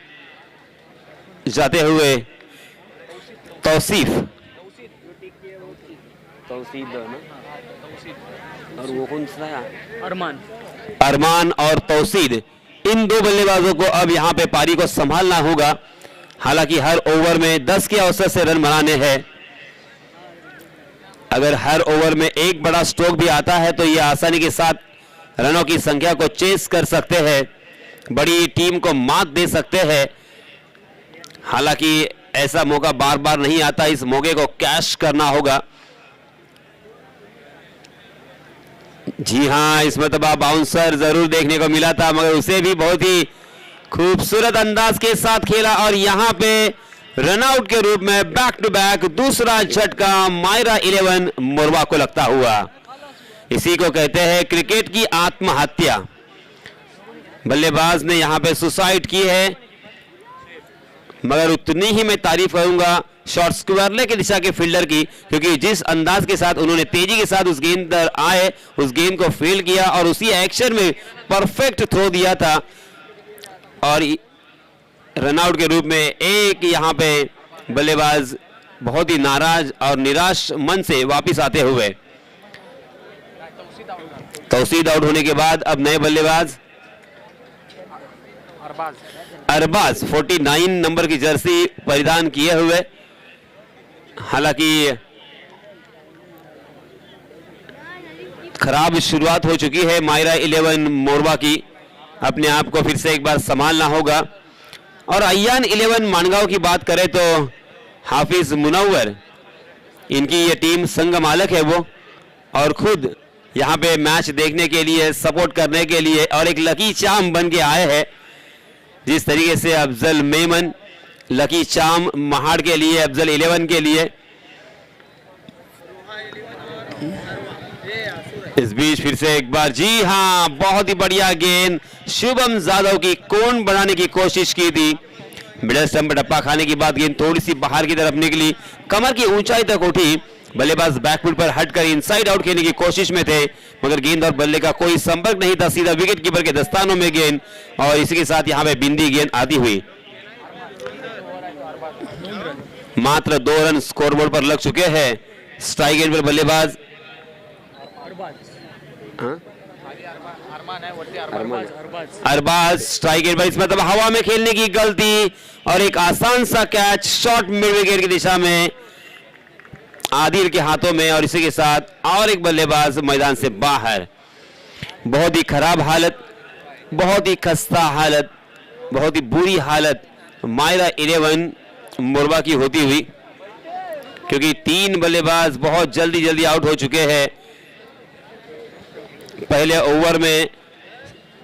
जाते हुए तौसीफ और वो कौन सा है? अरमान और तौसीद, इन 2 बल्लेबाजों को अब यहां पे पारी को संभालना होगा. हालांकि हर ओवर में 10 के औसत से रन बनाने हैं। अगर हर ओवर में एक बड़ा स्ट्रोक भी आता है तो ये आसानी के साथ रनों की संख्या को चेस कर सकते हैं, बड़ी टीम को मात दे सकते हैं। हालांकि ऐसा मौका बार बार नहीं आता, इस मौके को कैश करना होगा। जी हां, इस मतलब बाउंसर जरूर देखने को मिला था, मगर उसे भी बहुत ही खूबसूरत अंदाज के साथ खेला और यहां पे रनआउट के रूप में बैक टू बैक दूसरा झटका मायरा 11 मोरवा को लगता हुआ। इसी को कहते हैं क्रिकेट की आत्महत्या। बल्लेबाज ने यहां पे सुसाइड की है, मगर उतनी ही मैं तारीफ करूंगा शॉर्ट स्क्वायरले की दिशा के फील्डर की, क्योंकि जिस अंदाज के साथ उन्होंने तेजी के साथ उस गेंद पर आए, उस गेंद को फील्ड किया और उसी एक्शन में परफेक्ट थ्रो दिया था और रनआउट के रूप में एक यहां पे बल्लेबाज बहुत ही नाराज और निराश मन से वापस आते हुए। तौसीद आउट होने के बाद अब नए बल्लेबाज अरबाज 49 नंबर की जर्सी परिधान किए हुए। हालांकि खराब शुरुआत हो चुकी है मायरा 11 मोरवा की, अपने आप को फिर से एक बार संभालना होगा। और अय्यान 11 मानगांव की बात करें तो हाफिज मुनव्वर, इनकी ये टीम संघ मालक है वो, और खुद यहाँ पे मैच देखने के लिए, सपोर्ट करने के लिए और एक लकी चाम बन के आए हैं। जिस तरीके से अफजल मेमन लकी चाम महाड़ के लिए, अफजल 11 के लिए। इस बीच फिर से एक बार, जी हां, बहुत ही बढ़िया गेंद शुभम जाधव की कोण बनाने की कोशिश की थी। मिडल स्टंप पर टप्पा खाने की बाद गेंद थोड़ी सी बाहर की तरफ निकली, कमर की ऊंचाई तक उठी। बल्लेबाज बैकफुट पर हटकर इनसाइड आउट खेलने की कोशिश में थे, मगर गेंद और बल्ले का कोई संपर्क नहीं था। सीधा विकेट कीपर के दस्तानों में गेंद और इसी के साथ यहां पे बिंदी गेंद आती हुई। मात्र 2 रन स्कोरबोर्ड पर लग चुके हैं। स्ट्राइक एंड पर बल्लेबाज अरबाज स्ट्राइक एंड पर, इस मतलब हवा में खेलने की गलती और एक आसान सा कैच शॉर्ट मिड विकेट की दिशा में आदिल के हाथों में, और इसी के साथ और एक बल्लेबाज मैदान से बाहर। बहुत ही खराब हालत, बहुत ही खस्ता हालत, बहुत ही बुरी हालत मायरा 11 मोरवा की होती हुई, क्योंकि 3 बल्लेबाज बहुत जल्दी आउट हो चुके हैं। पहले ओवर में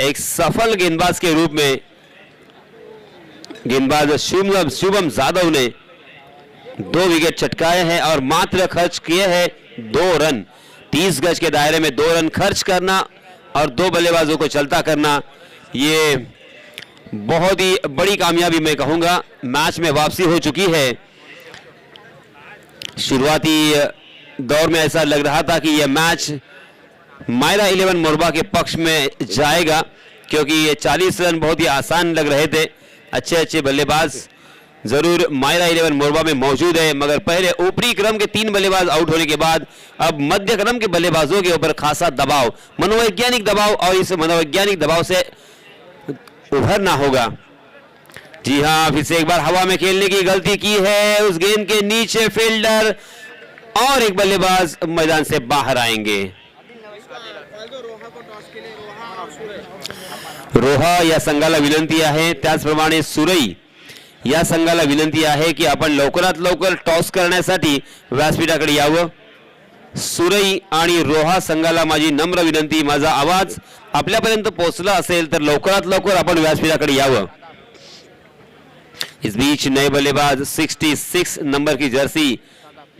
एक सफल गेंदबाज के रूप में गेंदबाज शुभम जाधव ने 2 विकेट चटकाए हैं और मात्र खर्च किए हैं 2 रन। 30 गज के दायरे में 2 रन खर्च करना और 2 बल्लेबाजों को चलता करना, ये बहुत ही बड़ी कामयाबी मैं कहूंगा। मैच में वापसी हो चुकी है। शुरुआती दौर में ऐसा लग रहा था कि यह मैच मायरा 11 मोरवा के पक्ष में जाएगा, क्योंकि ये 40 रन बहुत ही आसान लग रहे थे। अच्छे बल्लेबाज जरूर मायरा 11 मोरवा में मौजूद है, मगर पहले ऊपरी क्रम के 3 बल्लेबाज आउट होने के बाद अब मध्य क्रम के बल्लेबाजों के ऊपर खासा दबाव, मनोवैज्ञानिक दबाव, और इस मनोवैज्ञानिक दबाव से उभरना होगा। जी हां, फिर से एक बार हवा में खेलने की गलती की है, उस गेंद के नीचे फील्डर और एक बल्लेबाज मैदान से बाहर आएंगे। रोहा या संघाला विनंती आहे, त्याचप्रमाणे सुरई या संघाला विनंती आहे की आपण लवकरात लवकर टॉस करण्यासाठी व्यासपीठाकडे यावं। सुरई आणि रोहा संघाला माझी नम्र विनंती, माझा आवाज आपल्यापर्यंत पोहोचला असेल तर लवकरात लवकर आपण व्यासपीठाकडे यावं। इस बीच नए बल्लेबाज 66 नंबर की जर्सी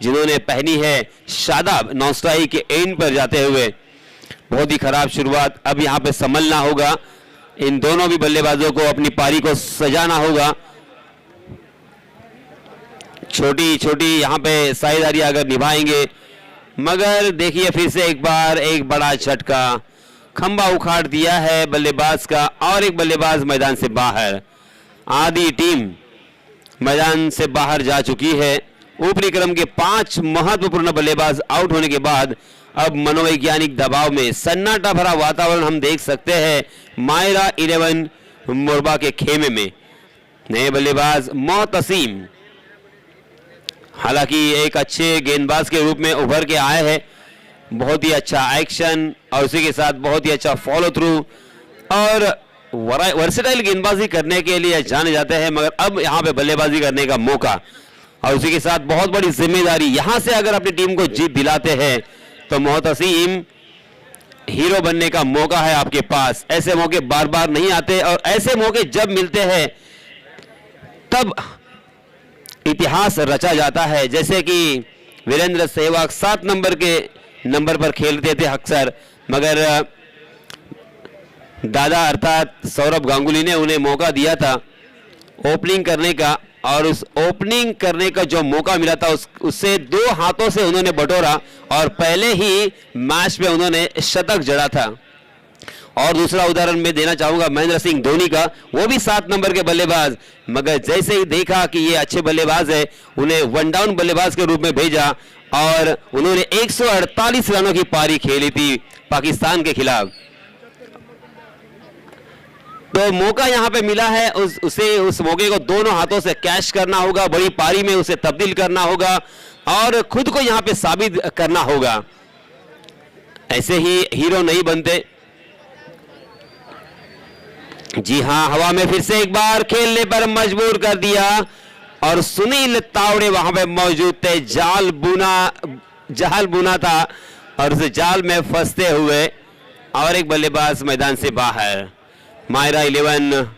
जिन्होंने पहनी है, शादाब नॉन स्ट्राइक के एंड पर जाते हुए। बहुत ही खराब शुरुआत, अब यहां पे संभलना होगा। इन दोनों भी बल्लेबाजों को अपनी पारी को सजाना होगा। छोटी यहां पे साझेदारी अगर निभाएंगे, मगर देखिए फिर से एक बार एक बड़ा झटका, खंबा उखाड़ दिया है बल्लेबाज का और एक बल्लेबाज मैदान से बाहर। आधी टीम मैदान से बाहर जा चुकी है। ऊपरी क्रम के 5 महत्वपूर्ण बल्लेबाज आउट होने के बाद अब मनोवैज्ञानिक दबाव में सन्नाटा भरा वातावरण हम देख सकते हैं मायरा 11 मोरबा के खेमे में। नए बल्लेबाज मोहतसीम हालांकि एक अच्छे गेंदबाज के रूप में उभर के आए हैं। बहुत ही अच्छा एक्शन और उसी के साथ बहुत ही अच्छा फॉलो थ्रू और वर्सेटाइल गेंदबाजी करने के लिए जाने जाते हैं, मगर अब यहां पे बल्लेबाजी करने का मौका और उसी के साथ बहुत बड़ी जिम्मेदारी। यहां से अगर अपनी टीम को जीत दिलाते हैं तो मोहतसीम हीरो बनने का मौका है आपके पास। ऐसे मौके बार बार नहीं आते और ऐसे मौके जब मिलते हैं तब इतिहास रचा जाता है। जैसे कि वीरेंद्र सहवाग 7 नंबर पर खेलते थे अक्सर, मगर दादा अर्थात सौरभ गांगुली ने उन्हें मौका दिया था ओपनिंग करने का और उस ओपनिंग करने का जो मौका मिला था उससे 2 हाथों से उन्होंने बटोरा और पहले ही मैच में उन्होंने शतक जड़ा था। और दूसरा उदाहरण मैं देना चाहूंगा महेंद्र सिंह धोनी का, वो भी 7 नंबर के बल्लेबाज, मगर जैसे ही देखा कि ये अच्छे बल्लेबाज है उन्हें वन डाउन बल्लेबाज के रूप में भेजा और उन्होंने 148 रनों की पारी खेली थी पाकिस्तान के खिलाफ। तो मौका यहां पे मिला है, उस मौके को दोनों हाथों से कैच करना होगा, बड़ी पारी में उसे तब्दील करना होगा और खुद को यहां पे साबित करना होगा। ऐसे ही हीरो नहीं बनते। जी हां, हवा में फिर से एक बार खेलने पर मजबूर कर दिया और सुनील तावड़े वहां पे मौजूद थे। जाल बुना था और उस जाल में फंसते हुए और एक बल्लेबाज मैदान से बाहर। मायरा 11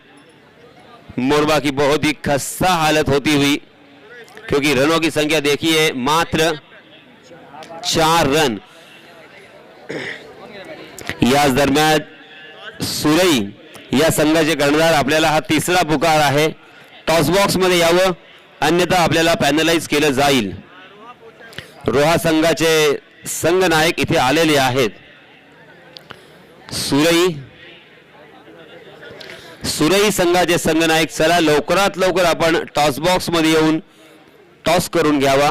मोरबा की बहुत ही खस्ता हालत होती हुई, क्योंकि रनों की संख्या देखिए मात्र 4 रन। याच दरम्यान सुरई या संघाचे कर्णधार आपल्याला हा तिसरा पुकार आहे, टॉस बॉक्स मध्ये यावं अन्यथा आपल्याला पॅनलाइज केलं जाईल। रोहा संघाचे संघनायक इथे आलेले आहेत। सुरई संघाचे संघनायक, चला लवकरात लवकर आपण टॉस बॉक्स मध्ये येऊन टॉस करून घ्यावा।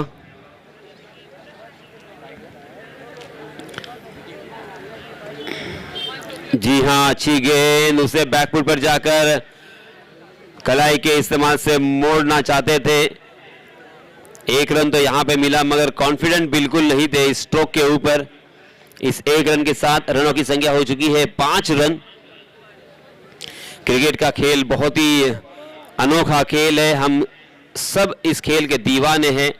जी हां, अच्छी गेंद, उसे बैकफुट पर जाकर कलाई के इस्तेमाल से मोड़ना चाहते थे। 1 रन तो यहां पे मिला, मगर कॉन्फिडेंट बिल्कुल नहीं थे इस स्ट्रोक के ऊपर। इस 1 रन के साथ रनों की संख्या हो चुकी है 5 रन। क्रिकेट का खेल बहुत ही अनोखा खेल है, हम सब इस खेल के दीवाने हैं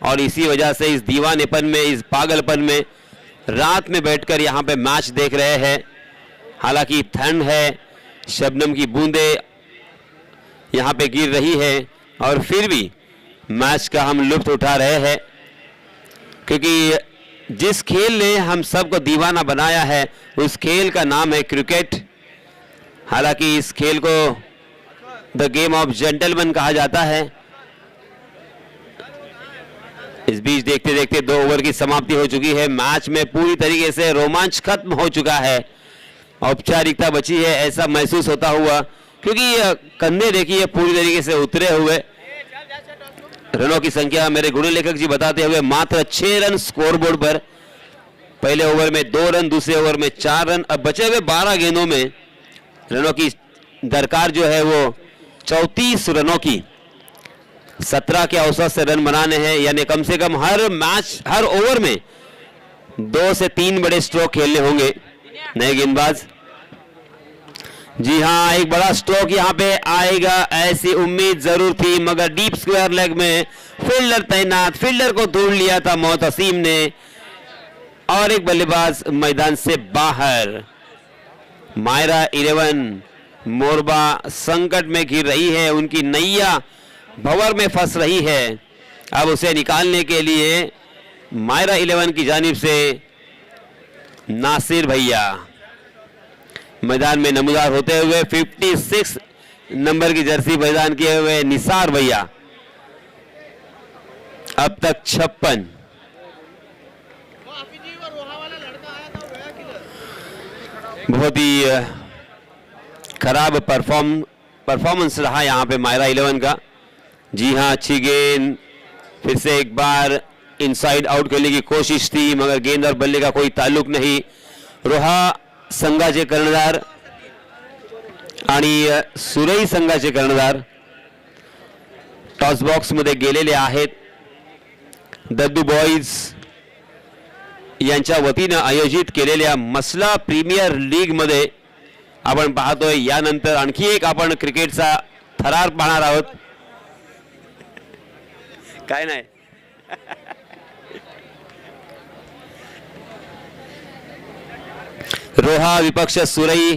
और इसी वजह से इस दीवानेपन में, इस पागलपन में रात में बैठकर यहाँ पे मैच देख रहे हैं। हालांकि ठंड है, शबनम की बूंदें यहाँ पे गिर रही है और फिर भी मैच का हम लुत्फ उठा रहे हैं, क्योंकि जिस खेल ने हम सबको दीवाना बनाया है उस खेल का नाम है क्रिकेट। हालांकि इस खेल को द गेम ऑफ जेंटलमैन कहा जाता है। इस बीच देखते देखते 2 ओवर की समाप्ति हो चुकी है। मैच में पूरी तरीके से रोमांच खत्म हो चुका है, औपचारिकता बची है ऐसा महसूस होता हुआ, क्योंकि कंधे देखिए पूरी तरीके से उतरे हुए। रनों की संख्या मेरे गुण लेखक जी बताते हुए मात्र 6 रन स्कोरबोर्ड पर। पहले ओवर में 2 रन, दूसरे ओवर में 4 रन। अब बचे हुए 12 गेंदों में रनों की दरकार जो है वो 34 रनों की। 17 के औसत से रन बनाने हैं, यानी कम से कम हर मैच, हर ओवर में 2 से 3 बड़े स्ट्रोक खेलने होंगे नए गेंदबाज। जी हां, एक बड़ा स्ट्रोक यहां पे आएगा ऐसी उम्मीद जरूर थी, मगर डीप स्क्वायर लेग में फील्डर तैनात, फील्डर को ढूंढ लिया था मोहतसीम ने और एक बल्लेबाज मैदान से बाहर। मायरा 11 मोरबा संकट में घिर रही है, उनकी नैया भंवर में फंस रही है। अब उसे निकालने के लिए मायरा 11 की जानिब से नासिर भैया मैदान में नमूदार होते हुए, 56 नंबर की जर्सी मैदान किए हुए निसार भैया। अब तक 56। बहुत ही खराब परफॉर्मेंस रहा यहां पे मायरा 11 का। जी हां, अच्छी गेंद, फिर से एक बार इनसाइड आउट करने की कोशिश थी, मगर गेंद और बल्ले का कोई ताल्लुक नहीं। रोहा संघाचे कर्णधार आणि सुरई संघाचे कर्णधार टॉस बॉक्स मध्ये गेलेले आहेत. दद्दू बॉईज यांच्या वतीनं आयोजित केलेल्या मसला प्रीमियर लीग मध्ये आपण पाहतोय. यानंतर आणखी एक आपण क्रिकेटचा थरार पाहणार आहोत. काय नाही रोहा विपक्ष सुरई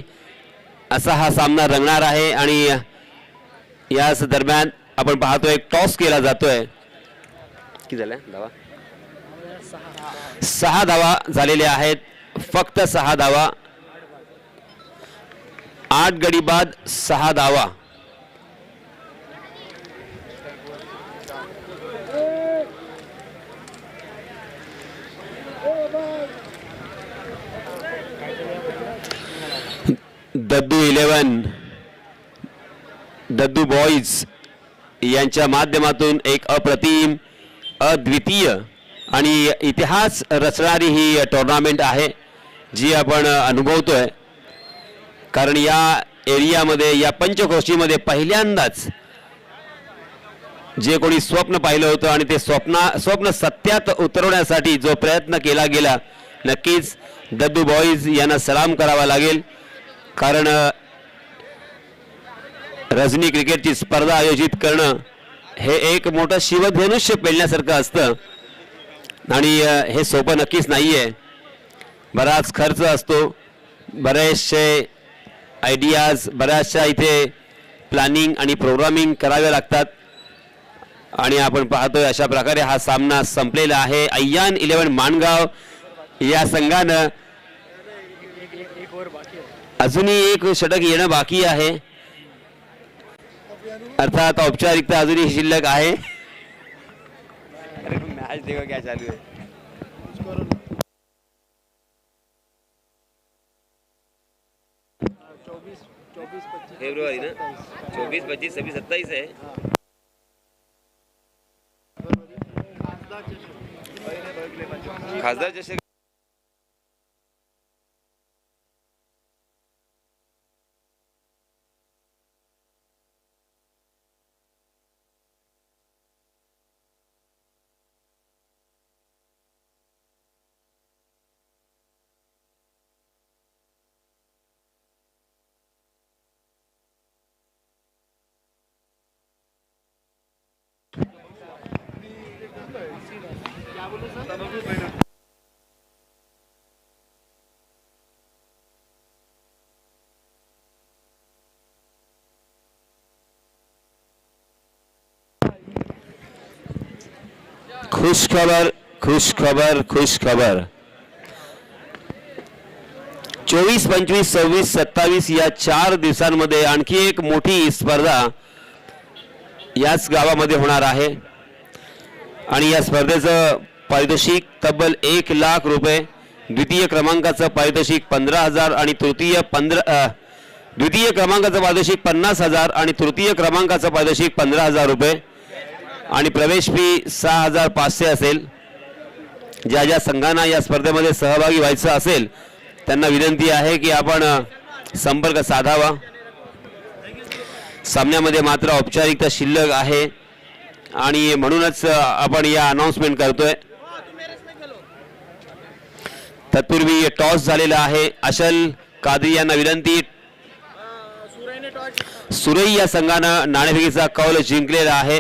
असा हा सामना रंगणार आहे. आणि याच दरम्यान आपण पाहतोय टॉस केला जातोय. किती झाल्या धावा? 6 धावा झालेल्या आहेत. फक्त 6 धावा. 8 गडी बाद 6 धावा. दद्दू बॉईज यांच्या माध्यमातून एक अप्रतिम अद्वितीय आणि इतिहास रचणारी ही टुर्नामेंट आहे जी आपण अनुभवतोय. कारण या एरियामध्ये या पंचक्रोशीमध्ये पहिल्यांदाच जे कोणी स्वप्न पाहिलं होतं आणि ते स्वप्न सत्यात उतरवण्यासाठी जो प्रयत्न केला गेला, नक्कीच दद्दू बॉईज यांना सलाम करावा लागेल. कारण रजनी क्रिकेटची स्पर्धा आयोजित करणं हे एक मोठं शिवधनुष्य पेलण्यासारखं असतं आणि हे सोपं नक्कीच नाहीये. बराच खर्च असतो, बरेचसे आयडियाज, बऱ्याचशा इथे प्लॅनिंग आणि प्रोग्रामिंग करावे लागतात. आणि आपण पाहतोय अशा प्रकारे हा सामना संपलेला आहे. अय्यान 11 माणगाव या संघानं अजूनही एक षटक येणं बाकी आहे. अर्थात औपचारिकता अजूनही शिल्लक आहे. मॅच देखो क्या चालू है. फेब्रुवारी ना 24, 25, 26, 27 है. खासदार चषक खुश खबर, खुश खबर, खुश खबर. 24, 25, 26, 27 या 4 दिवसांमध्ये आणखी एक मोठी स्पर्धा याच गावामध्ये होणार आहे. आणि या स्पर्धेचं पारितोषिक तब्बल 1 लाख रुपये. द्वितीय क्रमांकाचं पारितोषिक 15,000 आणि द्वितीय क्रमांकाचं पारितोषिक 50,000 आणि तृतीय क्रमांकाचं पारितोषिक 15,000 रुपये. आणि प्रवेश फी 6,500 असेल. ज्या ज्या संघांना या स्पर्धेमध्ये सहभागी व्हायचं असेल त्यांना विनंती आहे की आपण संपर्क साधावा. सामन्यामध्ये मात्र औपचारिकता शिल्लक आहे आणि म्हणूनच आपण या अनाउन्समेंट करतोय. तत्पूर्वी टॉस झालेला आहे. अशल कादरी यांना विनंती. सुरई या संघानं नाणेफेकीचा कौल जिंकलेला आहे.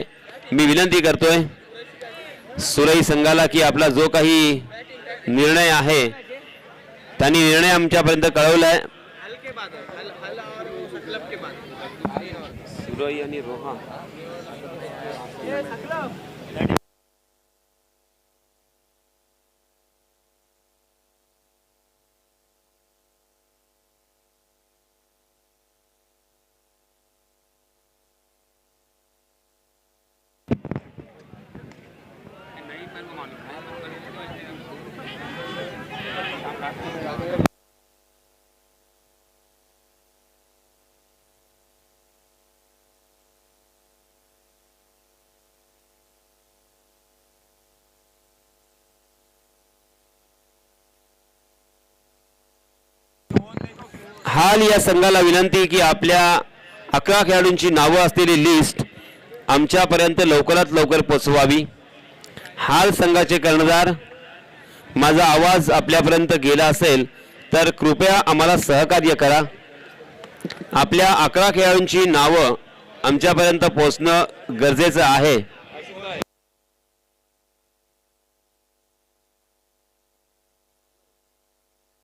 मी विनंती करतोय सुरई संघाला की आपला जो काही निर्णय आहे त्यांनी निर्णय आमच्यापर्यंत कळवलाय. सुरई आणि रोहा हाल या संघाला विनंती की आपल्या 11 खेळाडूंची नावं असलेली लिस्ट आमच्यापर्यंत लवकरात लवकर पोचवावी. हाल संघाचे कर्णधार, माझा आवाज आपल्यापर्यंत गेला असेल तर कृपया आम्हाला सहकार्य करा. आपल्या 11 खेळाडूंची नावं आमच्यापर्यंत पोहोचणं गरजेचं आहे.